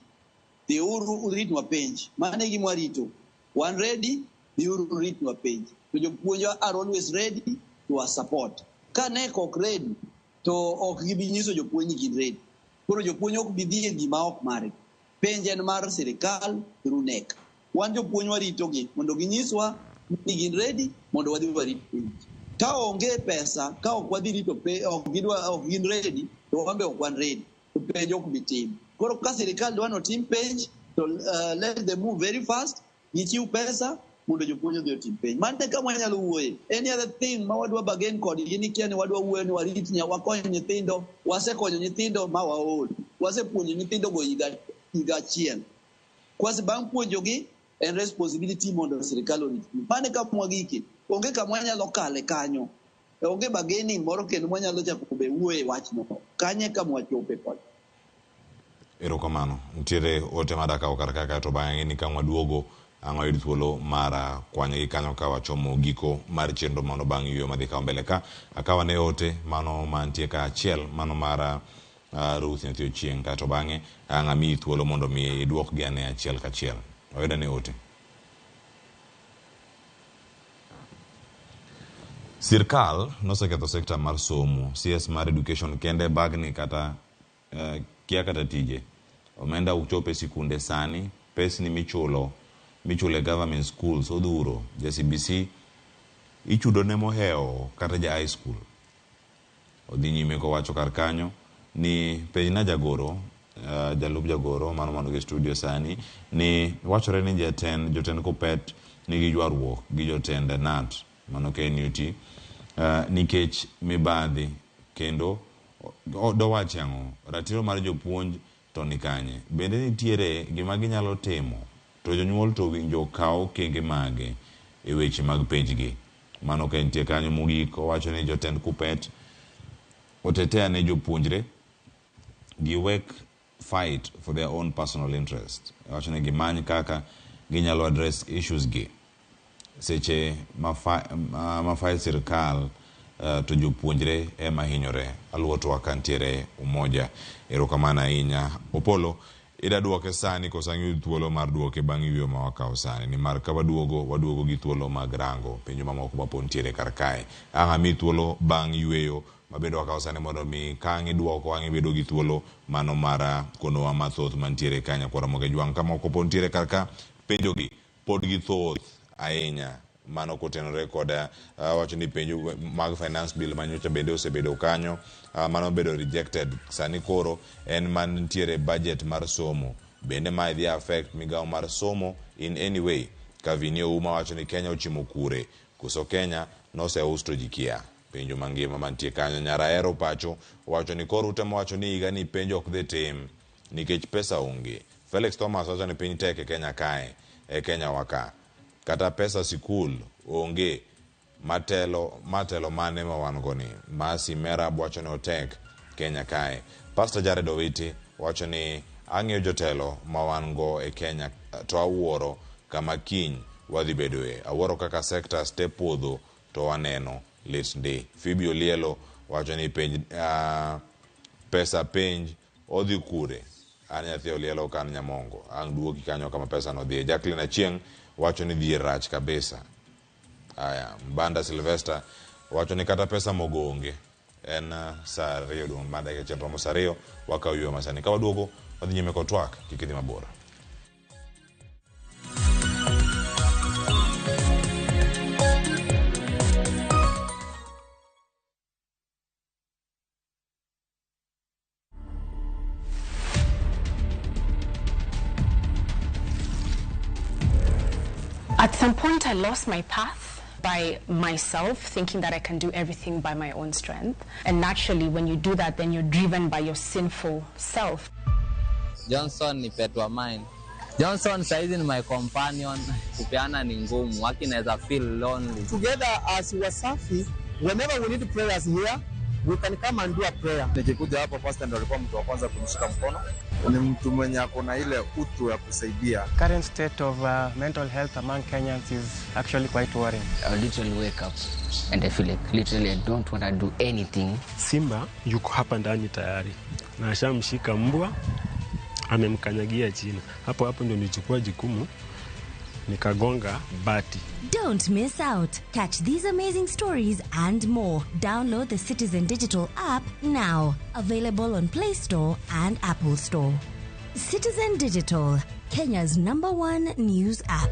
dhi uru ritnwa penj. Mane gima warito. Wan ready, dhi uru ritnwa penj. To jopuonj are always ready to our support. Ka NEC ok ready, to ok gibi nyiso jopuonj gin ready. Koro jopuonj ok bi dhi e gima ok mare. penj en mar sirikal through NEC. Wan jopuonj waritogi mondo ginyiswa ni gin ready mondo wadhi warit penj. Ka onge pesa, ka ok wadhi rito ok gin ready, to wambe ok wan ready. To penj ok bi tim. Koro ka sirikal dwano tim penj, to let them move very fast. Gichiw pesa mondo jopuonj odhi otim penj. Mante ka mwanyalo wuoye. Any other thing ma wadwa bargain kod gini kia ni wadwa wuoye ni warit wakony nyithindo, wasekonyo nyithindo ma waol. Wasepuonjo nyithindo go higa achiel. Kwasi bang' puonjogi en responsibility mondo sirikal orit. Mane ka mwagiki, onge ka mwanyalo kale kanyo. Onge bargaining moro kendo mwanyalo chako be wuoye wachno. Kanye ka mwachope kod. Erokamano. Ntiere ote madaka okaraka to bang'e ni kama duogo ang'o yud thuolo mara kwanyo gi kanyo ka wachomo giko mar chenro mano bang' yweyo madhi kawo mbele ka akawa ne ote mano mantie ka achiel mano mara Ruth Nyathi Ochieng' kato bang'e ang'ami thuolo mondo mi iduok gi ane achiel kachiel. Oyuda ne ote. Sirkal noseketho sekta mar somo, CS mar education kende bagni kata kia kata tije. Omenda uchope sikunde sani, pesni michule government schools odhuro, CBC ichudo ne moheo kata ja high school. Odhi nyime kowacho kar kanyo ni penjna jagoro, jalup jagoro mano ge studio sani ni wachore ni jotend kopet ni gijwaruok gi jotend NAT mano KNUT nikech mibadhi kendo do wachango ratiro mar jopuonj to nikanye. Bende nitiere gima ginyalo timo to jonyuol to winjo kawo kenge mage e weche mag penjgi. Mano ka nitie kanyo mogik owacho ni jotend kupet otetea ne jopuonjre giwek fight for their own personal interest. Owacho ni gimany kaka ginyalo address issues gi seche mafai sirkal to jopuonjre ema hinyore. Aluoto wakantiere umoja. Erokamano ahinya. Opolo ida duoke sani kosang'yud thuolo mar duoke bang' yweyo ma wakawo sani ni mar ka waduogo gi thuolo mag rango penjo mamoko mapod ntiere kar kae. Ang'ami thuolo bang' yweyo mabende wakawo sani mondo mi kang' iduoko ang' ibedo gi thuolo mano mara konowa mathoth mantiere kanya kwara moge jwang' kamoko pod ntiere kar ka penjo gi pod gi thoth ahinya. Mano kotenore kod wacho ni penjo mag finance bill manyocha bende osebedo kanyo mano bedo rejected. Sani koro en mantiere budget mar somo bende ma idhi affect migawo mar somo in any way. Kavinio uma wacho ni Kenya ochimo kure kuso Kenya noseus to jikia. Penjo mangima mantie kanyo. Nyaraero pacho wacho ni koro utemo wacho ni higa ni penjo ok dhi tim nikech pesa onge. Felix Thomas wacho ni piny tek e Kenya kae e Kenya waka kata pesa sikul onge. Matelo mane ma wan goni. Masi Mera wacho ni otek Kenya kae. Pastor Jared Owiti wacho ni ang'eyo jotelo ma wan go e Kenya to awuoro kama kiny wadhi bedoe. Awuoro kaka sekta ste podho to waneno lit ndi. Phoebe Olielo wacho ni pesa penj odhi kure. An nyathi Olielo kan nyamongo. Ang' duoki kanyo kama pesa no dhi. Jacqueline Achieng' wacho ni dhi rach kabisa. Aya, Mbanda Sylvester wacho ni kata pesa mogonge. En Sario dun mada ke chenro mo Sario wakawiyo masani. Kawa duogo wadhi nyime kotwak kikidhi mabora. At some point, I lost my path by myself, thinking that I can do everything by my own strength. And naturally, when you do that, then you're driven by your sinful self. Johnson ni pet wa mine. Johnson saizi ni my companion. Kupeana ni ngumu. Waki naeza feel lonely. Together as Wasafi, whenever we need prayers here, we can come and do a prayer. Nikikuja hapo pastor ndio alikuwa mtu wa kwanza kunishika mkono. Ni mtu mwenye akona ile utu ya kusaidia. Current state of mental health among Kenyans is actually quite worrying. I literally wake up and I feel like literally I don't want to do anything. Simba yuko hapa ndani tayari. Na ashamshika mbwa, amemkanyagia chini. Hapo ndio nichukua jukumu nikagonga bati. Don't miss out. Catch these amazing stories and more. Download the Citizen Digital app now. Available on Play Store and Apple Store. Citizen Digital, Kenya's #1 news app.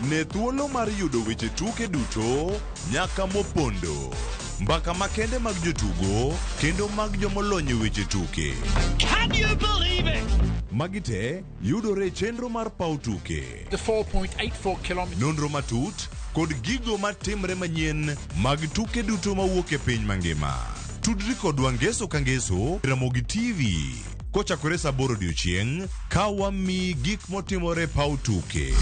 Ne thuolo mar yudo weche tuke duto nyaka mopondo. Mbaka makende mag jotugo kendo mag jomolony weche tuke. Can you believe it? Magite yudore chenro mar pau tuke. The 4.84 kilometers. Nonro matut kod gigo matimre manyien mag tuke duto mawuok e piny mangima. Tudri kod Wangeso Kangeso, Ramogi TV. Kochakore saa 8 odiechieng' ka wami gik motimore pau tuke.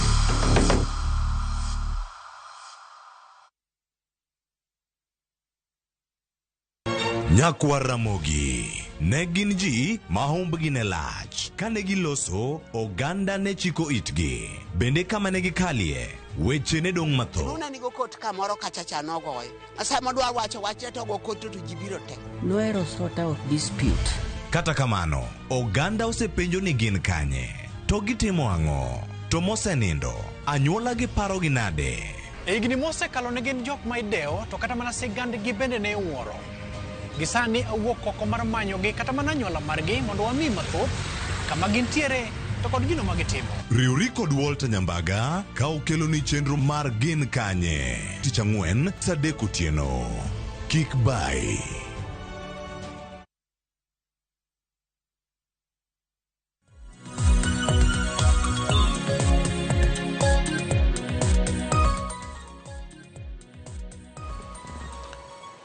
Nyakwar Ramogi ne gin ji ma humbgi ne lach kane giloso oganda ne chiko itgi bende kama ne gikalie weche ne dong' matho. Nuna nigo kot kamoro kachacha nogoy asama dwa wacho wache to go kot to jibiro te Luero sort out dispute. Kata kamano oganda osepenjo ni gin kanye to gitimo ang'o to mosenindo anyuola gi paro gi nade. Igni mose kalo ne gin jok ma ideo to kata mana sigand gi bende ne wuoro. Gisani awuok oko mar manyogi kata mana anyuola margi mondo wami mathoth kama gintiere to kod gino ma gitimo. Riuri kod Walter Nyambaga ka okelo ni chenro mar gin kanye. Tich Ang'wen saa 3 otieno. Kik bai.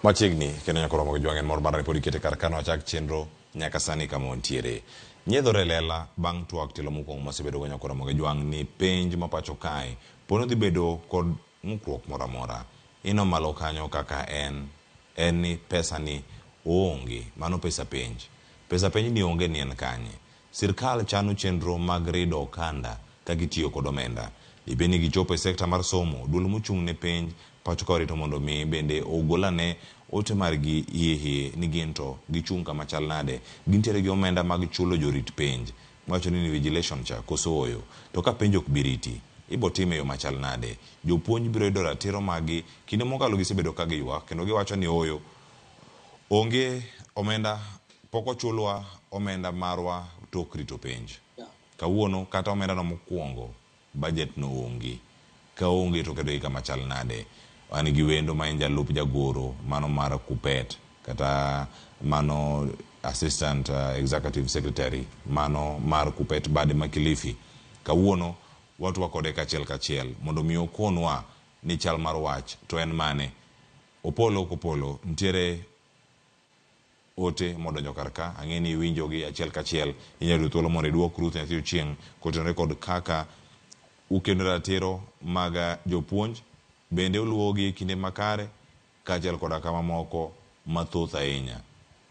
Machiegni kendo nyaka romo jwangen mor mar ripodi kete kar kano achak chenro nyaka sani kama ontiere. Nyiedhore lela bang' twak telo mokwongo mosebedo go nyaka romo jwang' ni penj ma pacho kae pono dhi bedo kod ng'ukruok moro amora. Ino malo kanyo kaka en ni pesa ni onge, mano pesa penj. Pesa penj ni onge ni en kanye. Sirkal chano chenro mag rido okanda ka gitiyo kod omenda. Ibeni gichopo e sekta mar somo, duol mochung' ne penj pacho ka rito mondo mi bende ogolane ote margi iye ni ginto gichung' kama chal nade gintiere gi omenda mag chulo jorit penj wacho ni vigilation cha koso oyo to ka penj ok biriti ibo time yo machal nade jopuonj biro yudo ratiro magi kinde mokalo gisebedo ka giywak kendo giwacho ni oyo onge omenda poko chulwa omenda marwa tok rito penj kawuono kata omenda no mokwongo budget no onge ka onge to kedo kama chal nade an gi wendo ma en jalup jagoro mano mar Kupet kata mano assistant executive secretary mano mar Kupet Bade Makilifi kawuono watu wakode kachiel mondo mi okonwa ni chal mar wach to en mane Opolo ntiere ote modonjo karka ang'eni winjo gi achiel kachiel inyalo thuolo mondo iduok Ruth Nyathi Ochieng' kotenore kod kaka ukendo ratiro mag jopuonj bende uluwogi kinde makare kachiel koda kama moko mathoth ahinya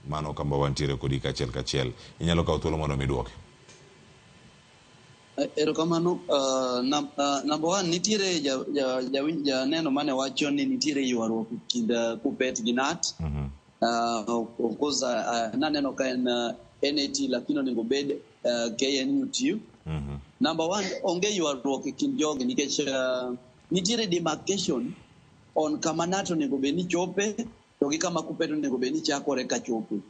mano kamba wantiere kodi kachiel inyalo kawo thuolo mondo miduoke. Erokamano number 1 nitiere janeno mane wacho ni nitiere ywaruok kind Kupet gi Nat. Of course naneno ka en NAT lakini onego bed KNUT. Number 1 onge ywaruok kind jogi nikech nitiere demarcation on kama Nat onego bed ni chope to gi kama Kupet onego bed ni chakore ka chope.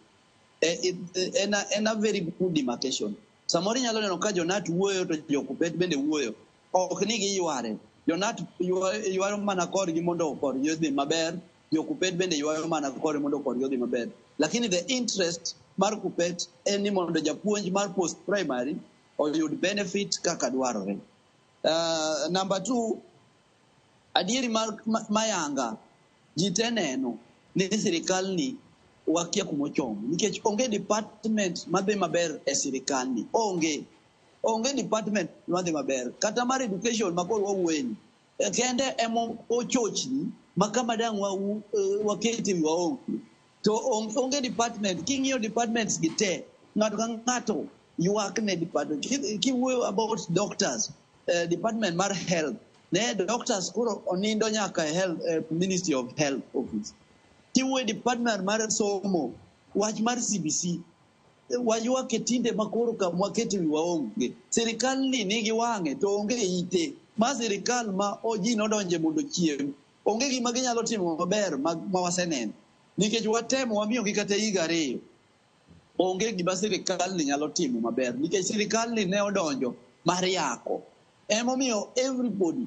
En a very good demarcation. Samori nyalo neno ka Jonat wuoyo to Kupet bende wuoyo. Ok ni giyware. Jonat ywaro mana korgi mondo korgi odhi maber. Kupet bende ywaro mana korgi mondo korgi odhi maber. Lakini the interest mar Kupet en ni mondo japuonj mar post primary oyud benefit kaka dwarore. Number 2, adieri mar mayanga jite neno ni sirikal ni wakia kumochom nikech onge department madhi maber e sirikal ni onge department madhi maber kata mar education makoro wawuoyeni kende emo ochochni makama dang waketi waonge to onge department king'iyo departments gite ng'ato ka ng'ato ywak ne department kiwuoyo about doctors department mar health ne doctors koro onindo nyaka health Ministry of Health office kiwuoyo department mar somo wach mar CBC waywa ketinde makoro kamwa keti waonge sirikal ni nigi wang'e to onge ite ma sirikal ma oji nodonje mondo chiem onge gima ginyalo timo maber ma waseneno nikech watemo wamiyo gi kata higa 2 onge gima sirikal ni nyalo timo maber nikech sirikal ni ne odonjo mar yako emomiyo everybody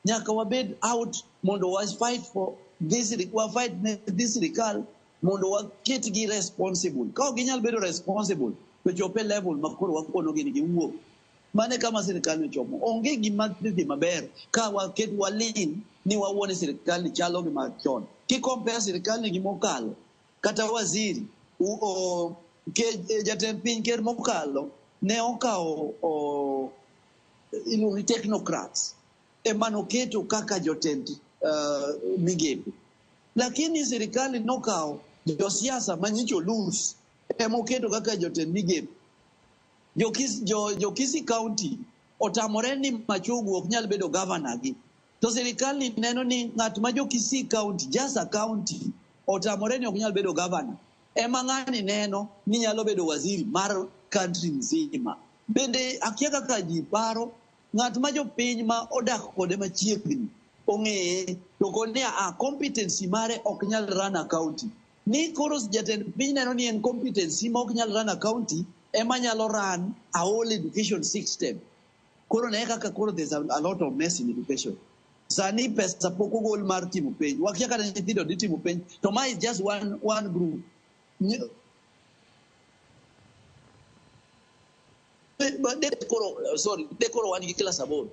nyaka wabed out mondo wa fight for this sirikal mondo waket gi responsible ka ginyal bedo responsible to chope level makoro wakono gi giwuok mane kama sirikal ni chopo onge gima dhi maber ka waket walin ni wawone sirikal ni chalo gi machon ki compare sirikal ni gi mokalo kata waziri jatend piny ker mokalo ne okawo iluongi technocrats emano keto kaka jotend migepe lakini sirikali nokawo josiasa manyicho lus emoketo kaka jotend migepe Kisii County otamore ni Machogu ok nyal bedo governor gi to sirikali neno ni ng'at ma Kisii County Jasa County otamore ni ok nyal bedo governor ema ng'ani neno ni nyalo bedo waziri mar country nzima bende akia kaka ji paro ng'at ma jopiny ma odak kode machiegni ong'eye to kone competency mare ok nyal run a county ni koro jatend piny neno ni en competency ma ok nyal run a county ema nyalo run a whole education system koro ne kaka koro there's a lot of mess in education sani pesa pok ogol mar timo penj wakia kata nyithindo di timo penj to ma is just one group but de koro wan gi class aboro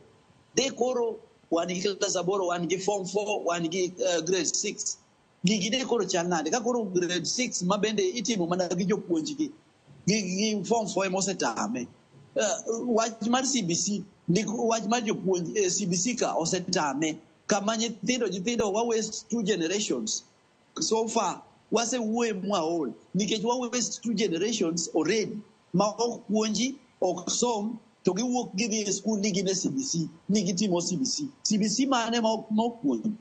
de koro wan gi class aboro wan gi form 4 wan gi grade 6 gigi de koro chal nade ka koro grade 6 ma bende itimo mana gi jopuonj gi form 4 mosetame wach mar CBC wach mar jopuonj CBC ka osetame kama nyithindo wa waste 2 generations so far wase wuoye mwaol nikech wa waste 2 generations already ma ok puonji ok som to giwuok gidhi e skul ni gin e CBC ni gitimo CBC mane ma ok puonji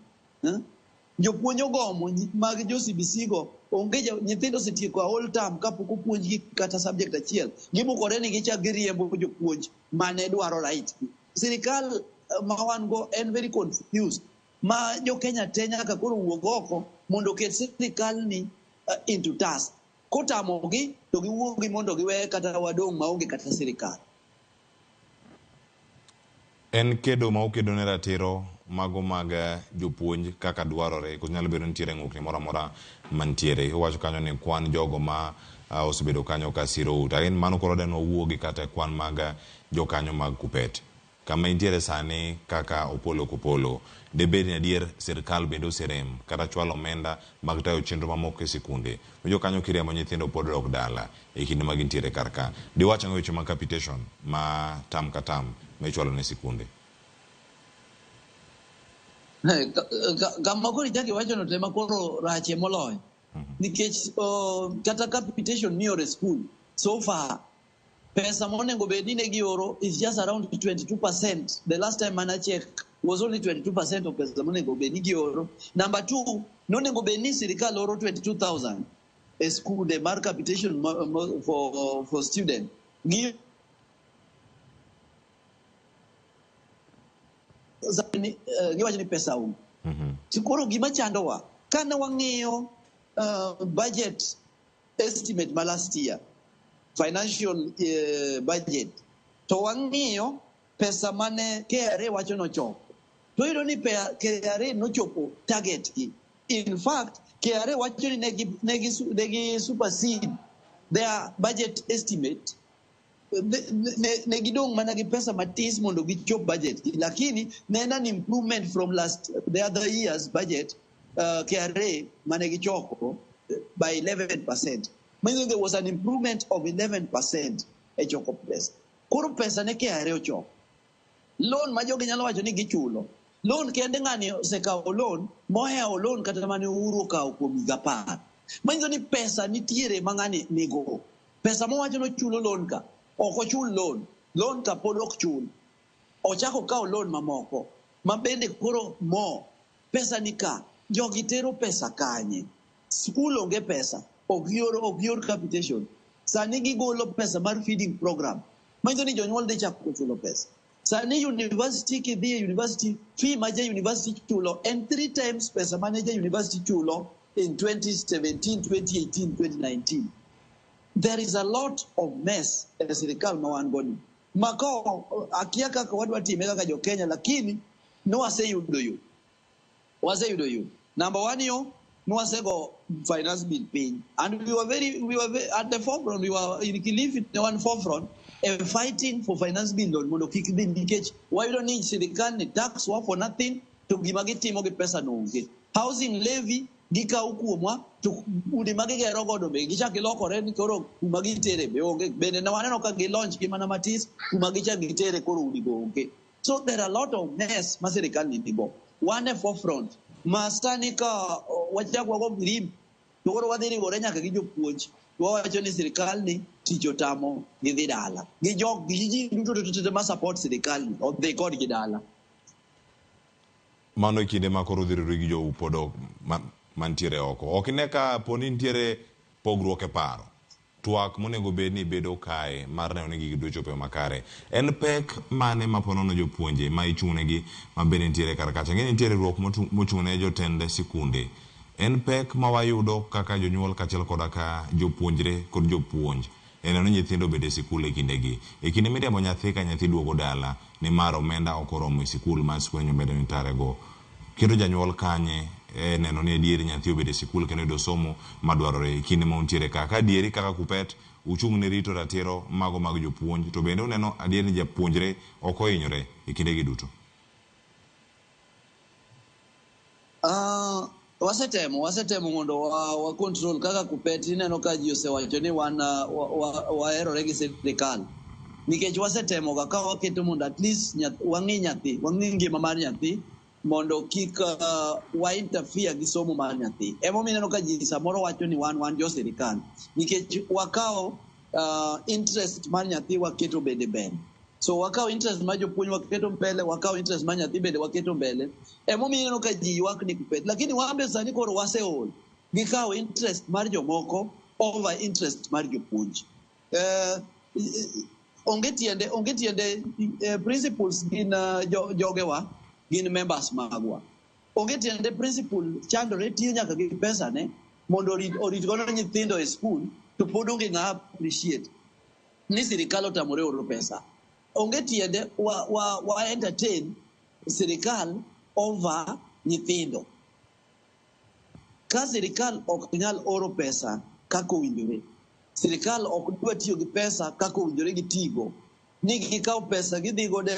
jopuonj ogomo mag jo CBC go onge nyithindo setieko all term kapok opuonjgi kata subject achiel gimukore ni gichak giriembo jopuonj mane dwaro right sirikal ma wan go en very confused ma jo Kenya te nyaka koro wuog oko mondo ket sirikal ni into task kotamogi to giwuogi mondo giwe kata wadong' maonge kata sirikal en kedo ma okedo ne ratiro mago mag jopuonj kaka dwarore ko nyalo bedo nitiere ng'ukni moro amora mantiere iwacho kanyo ni kwan jogo ma osebedo kanyo ka siro ut en mano koro den wawuogi kata kwan mag jokanyo mag Kuppet kama intiere sani kaka Opolo de bed ni adier sirikal bende oserem kata chwalo omenda mag tayo chenro mamoko e sikunde jokanyo kiriemo nyithindo pod dok dala e kinde mag intiere karka diwacho weche mag capitation ma tam katam ma ichwalo ne sikunde kama koro ichaki wacho no tema koro rache moloyo nikech kata capitation miore school so far pesa monego bed ni ne gioro is just around 22%. The last time I checked was only 22% of pesa monego bed ni gioro. Number 2, nonego bed ni sirikal oro 22,000 a school the mar capitation for student. Giwacho ni pesa sikoro gima chandowa kana wang'iyo budget estimate ma last year financial budget to wang'iyo pesa mane KRA wacho nochopo to iyudo ni KRA nochopo target gi in fact KRA wacho ni negi supersede their budget estimate ne gidong mana gi pesa matis mondo gichop budget lakini nena an improvement from the other years budget KRA mane gichoko by 11%. Meaning there was an improvement of 11% e choko pesa. Koro pesa ne KRA ochoko. Loan ma jogi nyalo wacho ni gichulo. Loan kende ng'ani osekawo loan, mohewo loan kata mane Uhuru okawo kuom higa 10. Meaning ni pesa nitiere ma ng'ani nigo. Pesa mowacho no chulo loan ka. Ok ochul loan. Loan ka pod ok chul. Ochako kawo loan mamoko. Ma bende koro pesa ni ka. Jogi tero pesa kanye. School onge pesa. Ogior capitation. Sani gigolo pesa mar feeding program. Manjo ni jonyuol de chako chulo pesa. Sani university kidhi university fee maja university chulo and 3 times pesa manager university chulo in 2017, 2018, 2019. There is a lot of mess as serikal mawangoni. Mako akiaka kwa watu timeka ka jo Kenya lakini no wase yudo you. Wase yudo you. Number 1 yo no wase go finance bill paying. And we were very at the forefront. We were in Kilifi in the one forefront fighting for finance bill on mono kick the nikech. Why don't need serikal ni tax wa for nothing to gimagiti mo pesa no. Housing levy gika hukuomwa to udimage gero godo be gicha kilokore ni koro umagitere be onge bende na waneno ka gi launch kimana matis umagicha gitere koro udigo onge. So there are a lot of mess ma serikal ni digo. One forefront mastani ka wachakwa go birim to koro wadhiri gore nyaka gi jopuonj to wacho ni serikal ni ticho tamo gi dhi dala gi jog gi duto ma support serikal ni or they got gi dala. Mano ikinde ma koro dhiri gi jo upodo mantiere oko. Okineka poni ntiere pogruok e paro. Tuak monego bedni bedo kae mar neno ni gigi duto chopo makare. En pek mane ma ponono jopuonje ma ichunegi ma bende ntiere kar kacha. Ng'eny ntiere ruok mochune jotend sikunde. En pek ma wayudo kaka jonyuol kachiel koda ka jopuonjre kod jopuonj. Neno ni nyithindo bede sikul e kindegi. E kinde miriambo nyathi ka nyathi duogo dala ni mar omenda okoromo e sikul ma skwenyo bedo ni tarego. Kendo janyuol kanye neno ni dieri nyathi obede sikul kendo do somo madwarore kinde ma untiere kaka dieri kaka kupet uchung ne rito ratiro mago mag jopuonj to bende uneno adieri ni japuonjre oko hinyore e kinde gi duto. Wasetemo mondo wa control kaka kupet ineno ka ji osewacho ni waherore gi sirikal. Nikech wasetemo ka waketo mondo at least wang'i ngima mar nyathi mondo kik wa interfere gi somo mar nyathi. Emomiyo ineno ka ji samoro wacho ni wan jo sirikal. Nikech wakao interest mar nyathi waketo bende mbele. So wakao interest mar jopuonj waketo mbele, wakao interest mar nyathi bende waketo mbele. Emomiyo ineno ka ji ywak ni kupet. Lakini wambe sani koro waseol gikao interest mar jomoko over interest mar jopuonj. Onge tiende principles gin jogewa gin members magwa. Onge tiende principle chandore tiyo nyaka gi pesa ne mondo orit godo nyithindo e school to pod onge ng'a appreciate ni sirikal otamore oro pesa. Onge tiende wa entertain sirikal over nyithindo. Ka sirikal ok nyal oro pesa kako winjore. Sirikal ok dwa tiyo gi pesa kako winjore gi tigo. Ni gikao pesa gidhi godo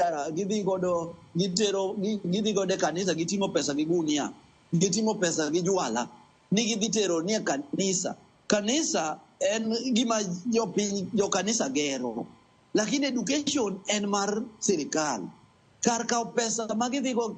kanisa gitingo pesa gi gunia, gitingo pesa gi jwala, ni gidhi tero ni kanisa. Kanisa en gima jo kanisa gero. Lakini education en mar sirikal. Kar kao pesa ma gitero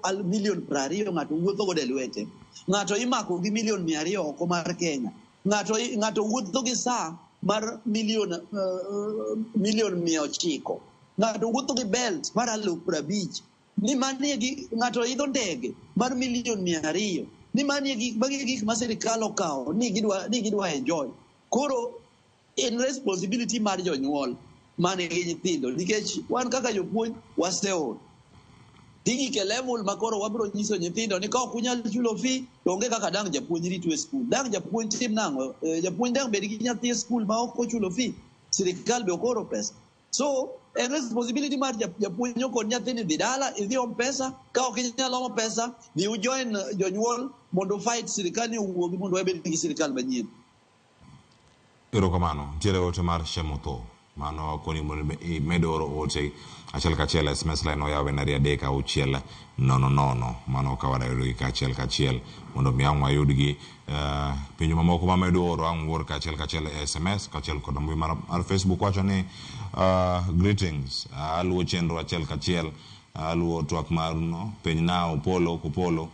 $1,20,000 ng'ato wuotho godo e lwete. Ng'ato imako gi $1,200,000 oko mar Kenya. Ng'ato wuotho gi saa mar $1,900,000. Ng'ato wuotho gi belt mar $50,000. Ni manie gi ng'ato idho ndege mar $2,200,000. Ni manie gik ma sirikal okao ni gidwa enjoy. Koro in responsibility mar jonyuol mane gi nyithindo nikech wan kaka jopuonj waseol. Digi ke level makoro wabro nyiso nyithindo ni ka ok unyal chulo fee to onge kaka dang japuonj ritu e skul. Dang japuonj tim nang'o? Japuonj dang bed gi nyathi e skul ma ok ochulo fee. Sirikal be okoro pesa. So en responsibility mar japuonj kod nyathi ni dhi dala idhi om pesa. Ka ok inyal omo pesa dhi ujoin jonyuol mondo fight sirikal ni owuogi mondo wabed gi sirikal manyien. Erokamano. Ntiere ote mar Shemotho. Mano koni medo oro ote achiel kachiel SMS line oyawe na 3-6-9-9 mano kawada yudo gi kachiel mondo mi ang' wayud gi pinyo mamoko ma medo oro ang' wuor kachiel SMS kachiel kod mbui mar Facebook wacho ni greetings aluo chenro achiel kachiel aluo twak mar no piny na Opolo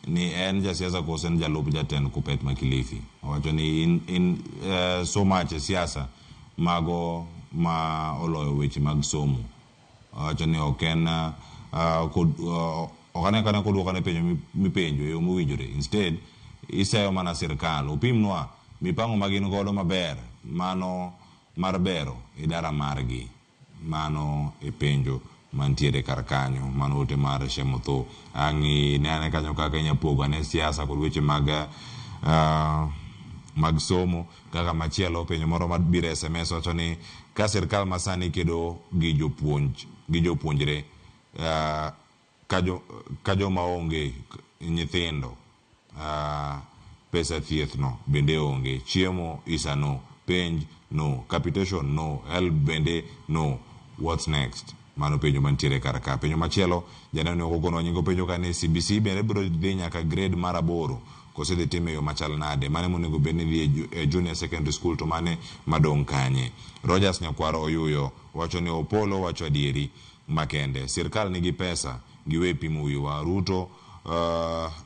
ni en jasiasa kose en jalup jatend Kupet ma Kilifi. Wacho ni in so much siasa mago ma oloyo weche mag somo. Wacho ni oken okane kana koduoka ne penjo mipenjo yo mowinjore. Instead isayo mana sirkal opimnwa mipango magin godo maber mano mar bero idara margi mano e penjo mantiere kar kanyo, mano ote mar Shemotho. Ang'i ne ane kanyo kaka inya pogo ane siasa kod weche mag somo. Kaka machielo penjo moro mabiro SMS wacho ni ka sirkal masani kedo gi jopuonjre ka joma onge nyithindo, pesa thieth no bende onge, chiemo isa no, penj no, capitation no, help bende no, what's next? Mano penjo mantiere kar ka. Penjo machielo janeno ogono nyingo penjo kane CBC bende biro dhi nyaka grade mar 8 kose dhi time yo machal nade, mane monego bende dhi e junior secondary school to mane madong kanye. Rogers Nyakwaro Oyuyo wacho ni Opolo wacho adieri makende, sirkal nigi pesa giwe pimo wiwa. Ruto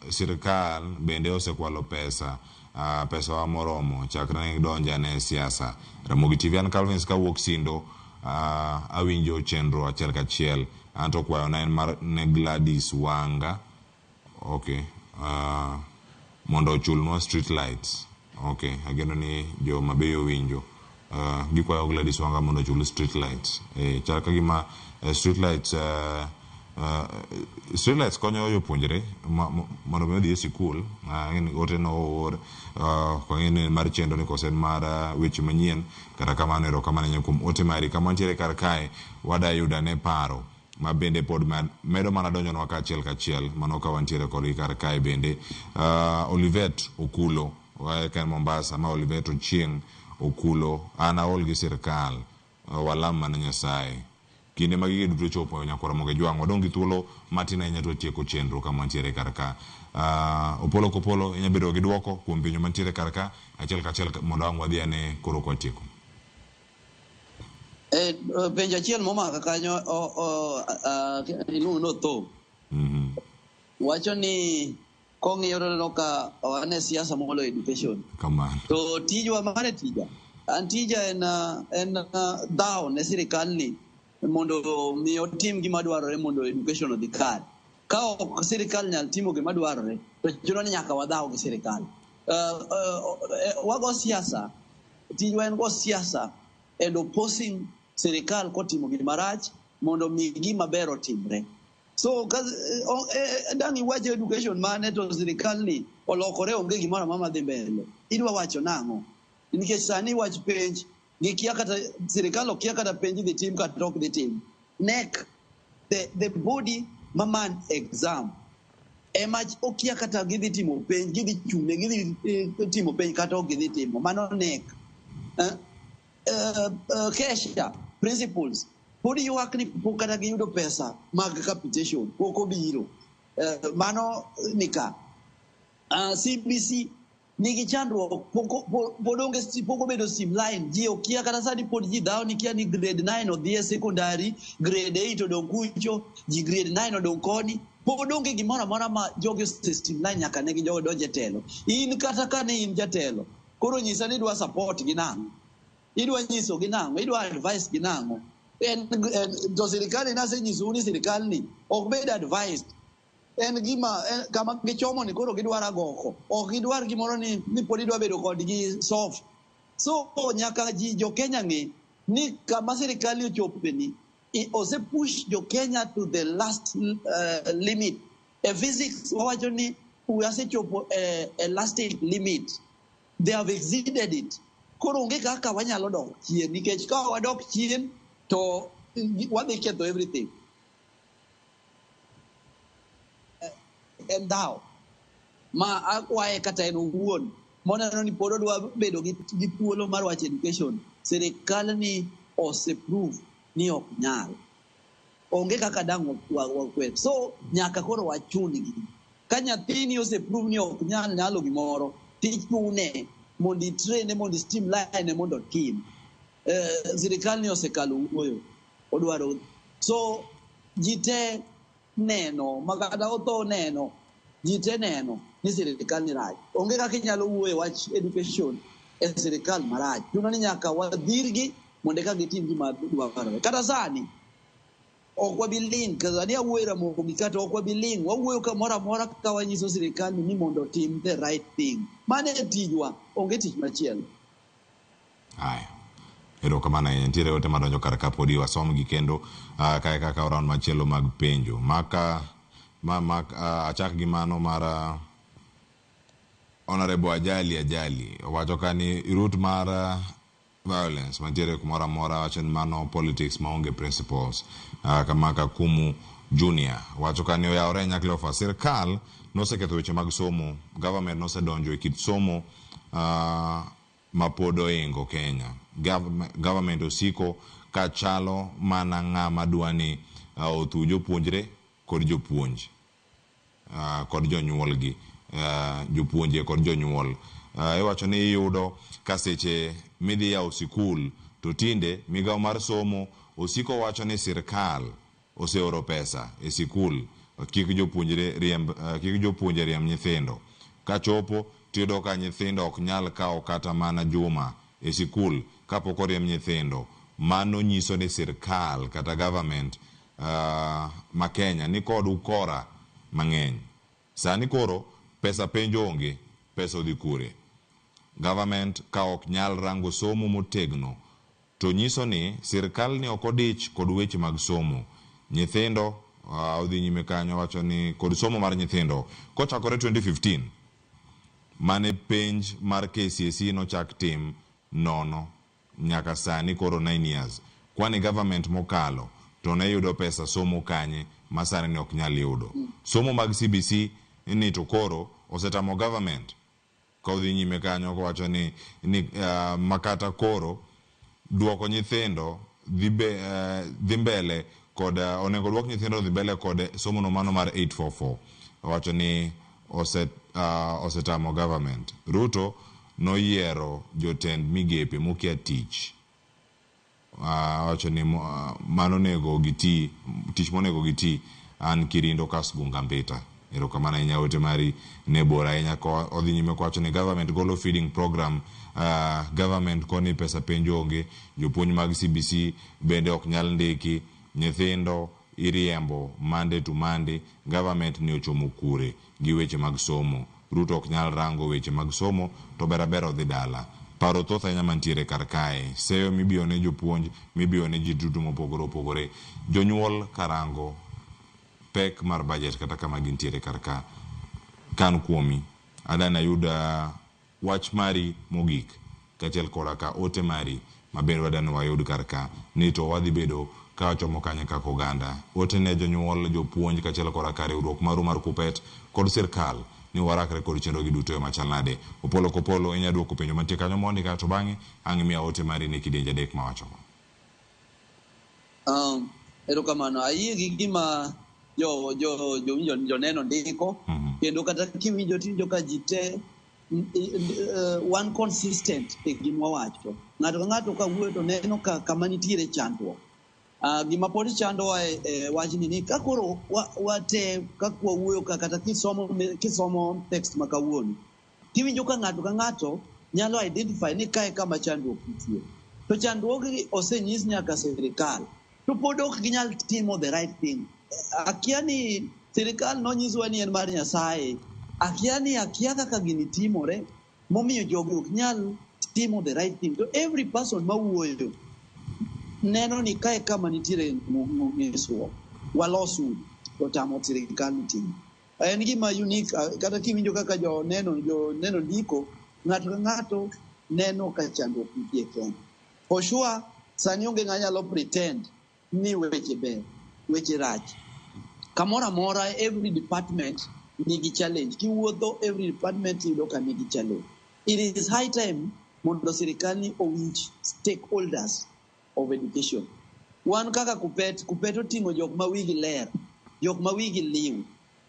sirkal bende osekwalo pesa wa moromo chakre donja ne siasa. Ramogi TV an Calvins kawuok Sindo. Awinjo chenro achiel kachiel anto kwayo na en mar ne Gladys Wanga, okay, mondo ochulnwa street lights. Okay, ageno ni jo mabeyo winjo gikwayo Gladys Wanga mondo ochul street lights. Chal ka gima street lights konyo jopuonjre mondo medhi e sikul. Ote no or kwa ngene mar chendo ni kosen mar weche manyien. Kata kamano erokamano nyakum ote mari kama ntiere kar kae wada yuda ne paro ma bende pod medo mana donjo nwa kachiel mano ka wantiere kod kar kae bende. Olivet Okulo kan Mombasa, ma Olivet Ochieng Okulo ana ol gi sirkal walam mana Nyasaye. Kinde magige duto chopo Nyakwaro Moge Jwang wadong gi thuolo matin ahinya to tieko chenro kama ntiere kar ka. Opolo Kopolo inya bedo gi duoko kuom penjo mantiere kar ka achiel kachiel mondo ang' wadhi ane koro kwa tieko. Penjo achiel momaka kanyo iluongo no tho. Wacho ni kong'iyoro ka ane siasa molo education. Kamano. To tijwa mane tija? Antija en dhao ne sirikal ni mondo mi otim gima dwarore mondo education odhi kare. Ka ok sirikal nyal timo gima dwarore, to chuno ni nyaka wadhaw gi sirikal. Wago siasa, tijwa en go siasa and opposing sirikal kotimo gima rach mondo mi gima ber otimre. So dang iwacho education mane to sirikal ni olokore onge gimoro mama dhi mbele. Idwa wacho nang'o? Nikech sani wach penj gikia kata sirikal okia kata penj dhi tim kata ok dhi tim. NEC, the body maman exam ema okia kata gidhi timo penj, gidhi chune, gidhi timo penj kata ok gidhi timo. Mano NEC. Kesha principles podi ywak ni pok kata giyudo pesa mag capitation, pok obiro. Mano nika. CBC nigi chandruok pod onge, pok obedo streamline. Ji okia kata sani pod ji dhaw ni kia ni grade 9 odhi e secondary, grade 8 odong kucho, ji grade 9 odong koni. Pod onge gimoro amora ma jogi streamline nyaka ne gi jogo donje telo. In kata ka ne in jatelo, koro nyisa ni idwa support gi nang'o, idwa nyiso gi nang'o, idwa advice gi nang'o. To sirikal nase nyiso ni sirikal ni ok bed advised. En gima kama gichomo ni koro gidwar agoko, ok gidwar gimoro ni pod idwa bedo kodgi soft. So nyaka ji jo Kenya ng'e ni kama sirikal ochope ni ose push jo Kenya to the last limit. Physics wawacho ni wasechopo elastic limit. They have exceeded it. Koro onge kaka wanyalo dok chien, nikech ka wadok chien to wadhi ketho everything. Endao ma akwaye kata en owuon moneno ni pod odwa bedo gi thuolo mar wacho education, sirikal ni ose prove ni ok nyal, onge kaka dang' wakwet. So nyaka koro wachungi. Ka nyathini ose prove ni ok nyal nyalo gimoro, tichune mondo itrain, mondo streamline, mondo tim. Sirikal ni osekalo wuoyo, odwaro. So jite neno magada otho neno, jite neno ni sirikal ni rach. Onge kaka inyalo wuoyo wach education e sirikal marach. Chuno ni nyaka wadhirgi mondo ka gitim gima dwarore. Kata sani ok wabiling, kazani awuoyo Ramogi kata ok wabiling, wawuoyo kamoro amora ka wanyiso sirikal ni mondo tim the right thing. Mane tijwa, onge tich machielo. Haya. Erokamano ahinya. Nitiere ote madonjo kar ka podi wasomgi kendo kae kaka round machielo mag penjo. Achak gi mano mar Honorable Ajali wacho ka ni root mar violence mantiere kumora mora wacho ni mano politics maonge principles. Kama Kumu Junior wacho ka ni oyawore nyaklo fa sirkal noseketho weche mag somo, government nosedonjo e kit somo mapodo ingo Kenya. Government osiko ka chalo mana ng'ama dwani othu jopuonjre kod jopuonj kod jonyuolgi, jopuonje kod jonyuol. Iwacho ni iyudo ka seche midhi yawo sikul to tinde migawo mar somo osiko wacho ni sirkal oseoro pesa e sikul kik jopuonje riemb nyithindo. Ka chopo tiyudo ka nyithindo ok nyal kawo kata mana juma e sikul kapok oriemb nyithindo. Mano nyiso ni sirkal kata government ma Kenya ni kod ukora mang'eny. Sani koro pesa penjo onge, pesa odhi kure. Government ka ok nyal rango somo motegno to nyiso ni sirkal ni ok odich kod weche mag somo. Nyithindo odhi nyime kanyo wacho ni kod somo mar nyithindo kochakore 2015 mane penj mar KCSE nochak tim nono nyaka sani koro 9 years. Kwani government mokalo to ne yudo pesa somo kanye masani ne ok nyal yudo. Somo mag CBC ni to koro osetamo government ka odhi nyime kanyo wacho ni makata koro duoko nyithindo dhi mbele kod onego duok nyithindo dhi mbele kod somo no mano mar 844. Wacho ni osetamo government. Ruto noyiero jotend migepe mokia tich. Wacho ni mano nego giti, tich monego giti an Kirindo Kasgunga Mbita. Erokamano ahinya ote mari ne bora ahinya ko odhi nyime kwacho ni government golo feeding program. Government koni pesa penjo onge, jopuonj mag CBC bende ok nyal ndiki, nyithindo iriembo Monday to Monday. Government ni ochomo kure gi weche mag somo. Ruto ok nyal rango weche mag somo to berabera odhi dala. Paro thoth ahinya mantiere kar kae. Seyo mibiyo ne jopuonj, mibiyo ne ji duto mopogore opogore. Jonyuol karango pek mar budget kata kama gintiere kar ka. Kan kuomi adana yuda wach mari mogik kachiel koda ka ote mari mabendo wadana wayud kar ka ni to wadhi bedo ka wachomo kanye kaka oganda. Ote ne jonyuol, jopuonj kachiel koda ka riwruok maru mar Kuppet kod sirkal ni warakre kod chenro gi duto e machal nade. Opolo kopolo inya duoko penjo mantie kanyo mondi ka to bang'e ang' miya ote mari ne kidenja dek mawacho. Erokamano ayie gi gima joneno ndiko kendo kata kiwinjo tinjo ka jite one consistent e gima wacho. Ng'ato ka ng'ato ka wuoyo to neno kama nitiere chandruok. Gima pod chandowa wachni ni ka koro wate kakwa wuoyo kata kisomo text makawuono kiwinjo ka ng'ato nyalo identify ni kae kama chandruok nitie. To chandruok osenyis nyaka sirkal to pod ok ginyal timo the right thing. Akia ni sirkal nonyiswa ni en mar Nyasaye. Akia kaka gini timore momiyo jogi ok nyal timo the right thing. To every person mawuoyo neno ni kae kama nitiere ng'isruok walosu to tamo sirkal timo. En gima unique kata kiwinjo kaka joneno ndiko ng'ato ka ng'ato neno ka chandruok nitie Kenya. For sure sani onge ng'anyalo pretend ni weche ber, weche rach. Kamora mora every department nigi challenge. Kiwuotho every department yudo ka nigi challenge. It is high time mondo sirkal ni owinj stakeholders of education. Wan kaka Kuppet oting'o jok ma wigi ler, jok ma wigi liw,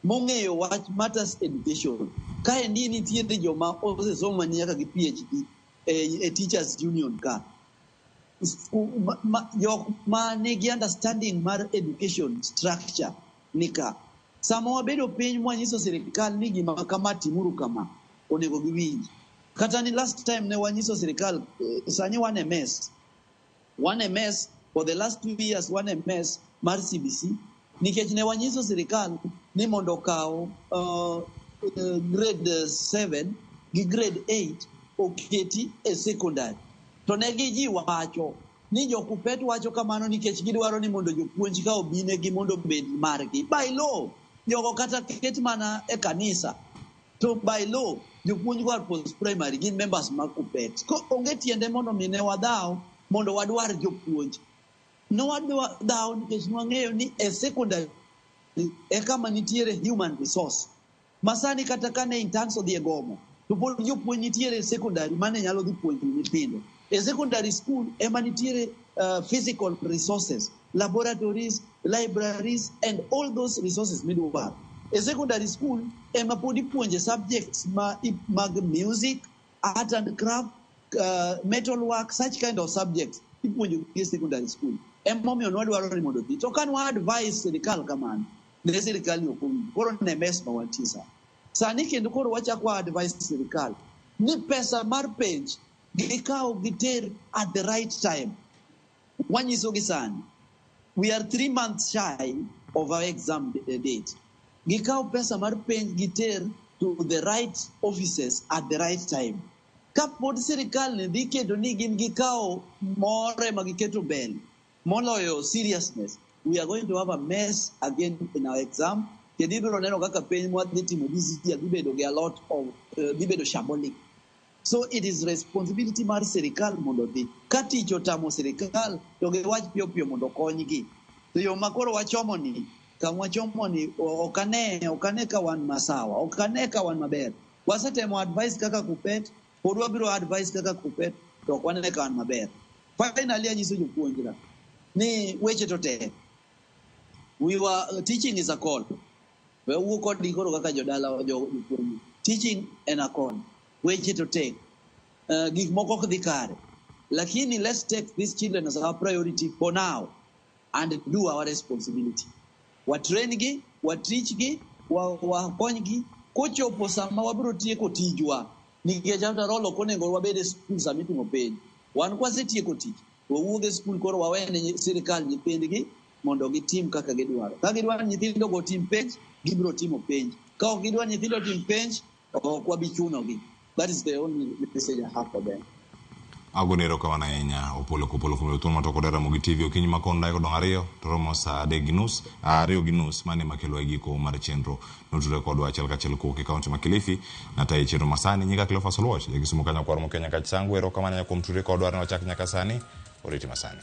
mong'eyo wach matters education. Kae nitiere joma osesomo nyaka gi PhD e Teachers Union ka. Jok ma nigi understanding mar education structure nika. Sama wabedo piny mwanyiso sirkal ni gima kama timuru kama onego giwinj. Kata ni last time ne wanyiso sirkal sani wan a mess for the last 2 years, one MS mar CBC nikech ne wanyiso sirkal ni mondo kaw grade 7 gi grade 8 oketi e secondary. To ne gi ji wacho ni jokupet wacho kamano nikech gidwaro ni mondo jopuonj ka obine gi mondo bed margi. By law, jogo kata ket mana e kanisa. To by law, jopuonj go post primary gin members mag Kupet. Ko onge tiende mondo mine wadhaw mondo wadwar jopuonj. No wadhaw nikech nwang'eyo ni e secondary e kama nitiere human resource. Masani kata kane interns odhi e gomo, to pod jopuonj nitiere secondary mane nyalo dhi puonjo nyithindo. E secondary school ema nitiere physical resources, laboratories, libraries, and all those resources midwaro. E secondary school ema pod ipuonje subjects mag music, art and craft, metal work, such kind of subjects ipuonjo e secondary school. Emomiyo nwadwaro ni mondo dhi. To kan wa advise sirikal kamano, ne sirikal yokum, koro ne mes mawatisa. Sani kendo koro wachako advise sirikal ni pesa mar penj gikaw giter at the right time. Wanyiso gisani, we are 3 months shy of our exam date. Gikaw pesa mar penj giter to the right offices at the right time. Kapod sirikal ne dhi keto ni gin gikaw more magiketo bel, moloyo seriousness, we are going to have a mess again in our exam. Kedibiro neno kaka penj mwadhi timo DCT gibedo gi a lot of gibedo shambolic. So it is responsibility mar sirikal mondo dhi. Ka tich otamo sirikal, to giwach piyo piyo mondo konygi. To yo makoro wachomo ni, okane ka wan masawa, okane ka wan maber. Wasetemo advice kaka Kupet, pod wabiro advice kaka Kupet, to okwane ka wan maber. Finally, anyiso jopuonjra ni weche to tek. Teaching is a call. We wuok kod koro kaka jodala jopuonj. Teaching en a call. Weche to tek. Gik moko ok dhi kare. Lakini let's take these children as our priority for now and do our responsibility. Watrain gi, wateach gi, wakony gi, kochopo sama wabiro tieko tijwa. Nikech after all ok onego wabed e skul sama itimo penj. Wan kwasetieko tich, wawuok e skul koro wawene sirikal nyithindgi mondo gitim kaka gidwaro. Ka gidwaro nyithindo go tim penj, gibiro timo penj. Ka ok gidwaro nyithindo tim penj, ok wabi chunogi. That is the only message I have for them. Agonero kawana ahinya Opolo Kopolo kuom thuolo matoko dara Mogi TV okinyi makonda e kodong' ariyo to romo sa 2:30 mane makelo e giko mar chenro notudore kodwa achiel kachiel kowuok e kaunti ma Kilifi na tayo chenro masani nyinga Cleophas Oluoch Kisumu kanyo kwar mo Kenya ka changu erokamano kuom tudore kodwa ne wachak nyaka sani oriti masani.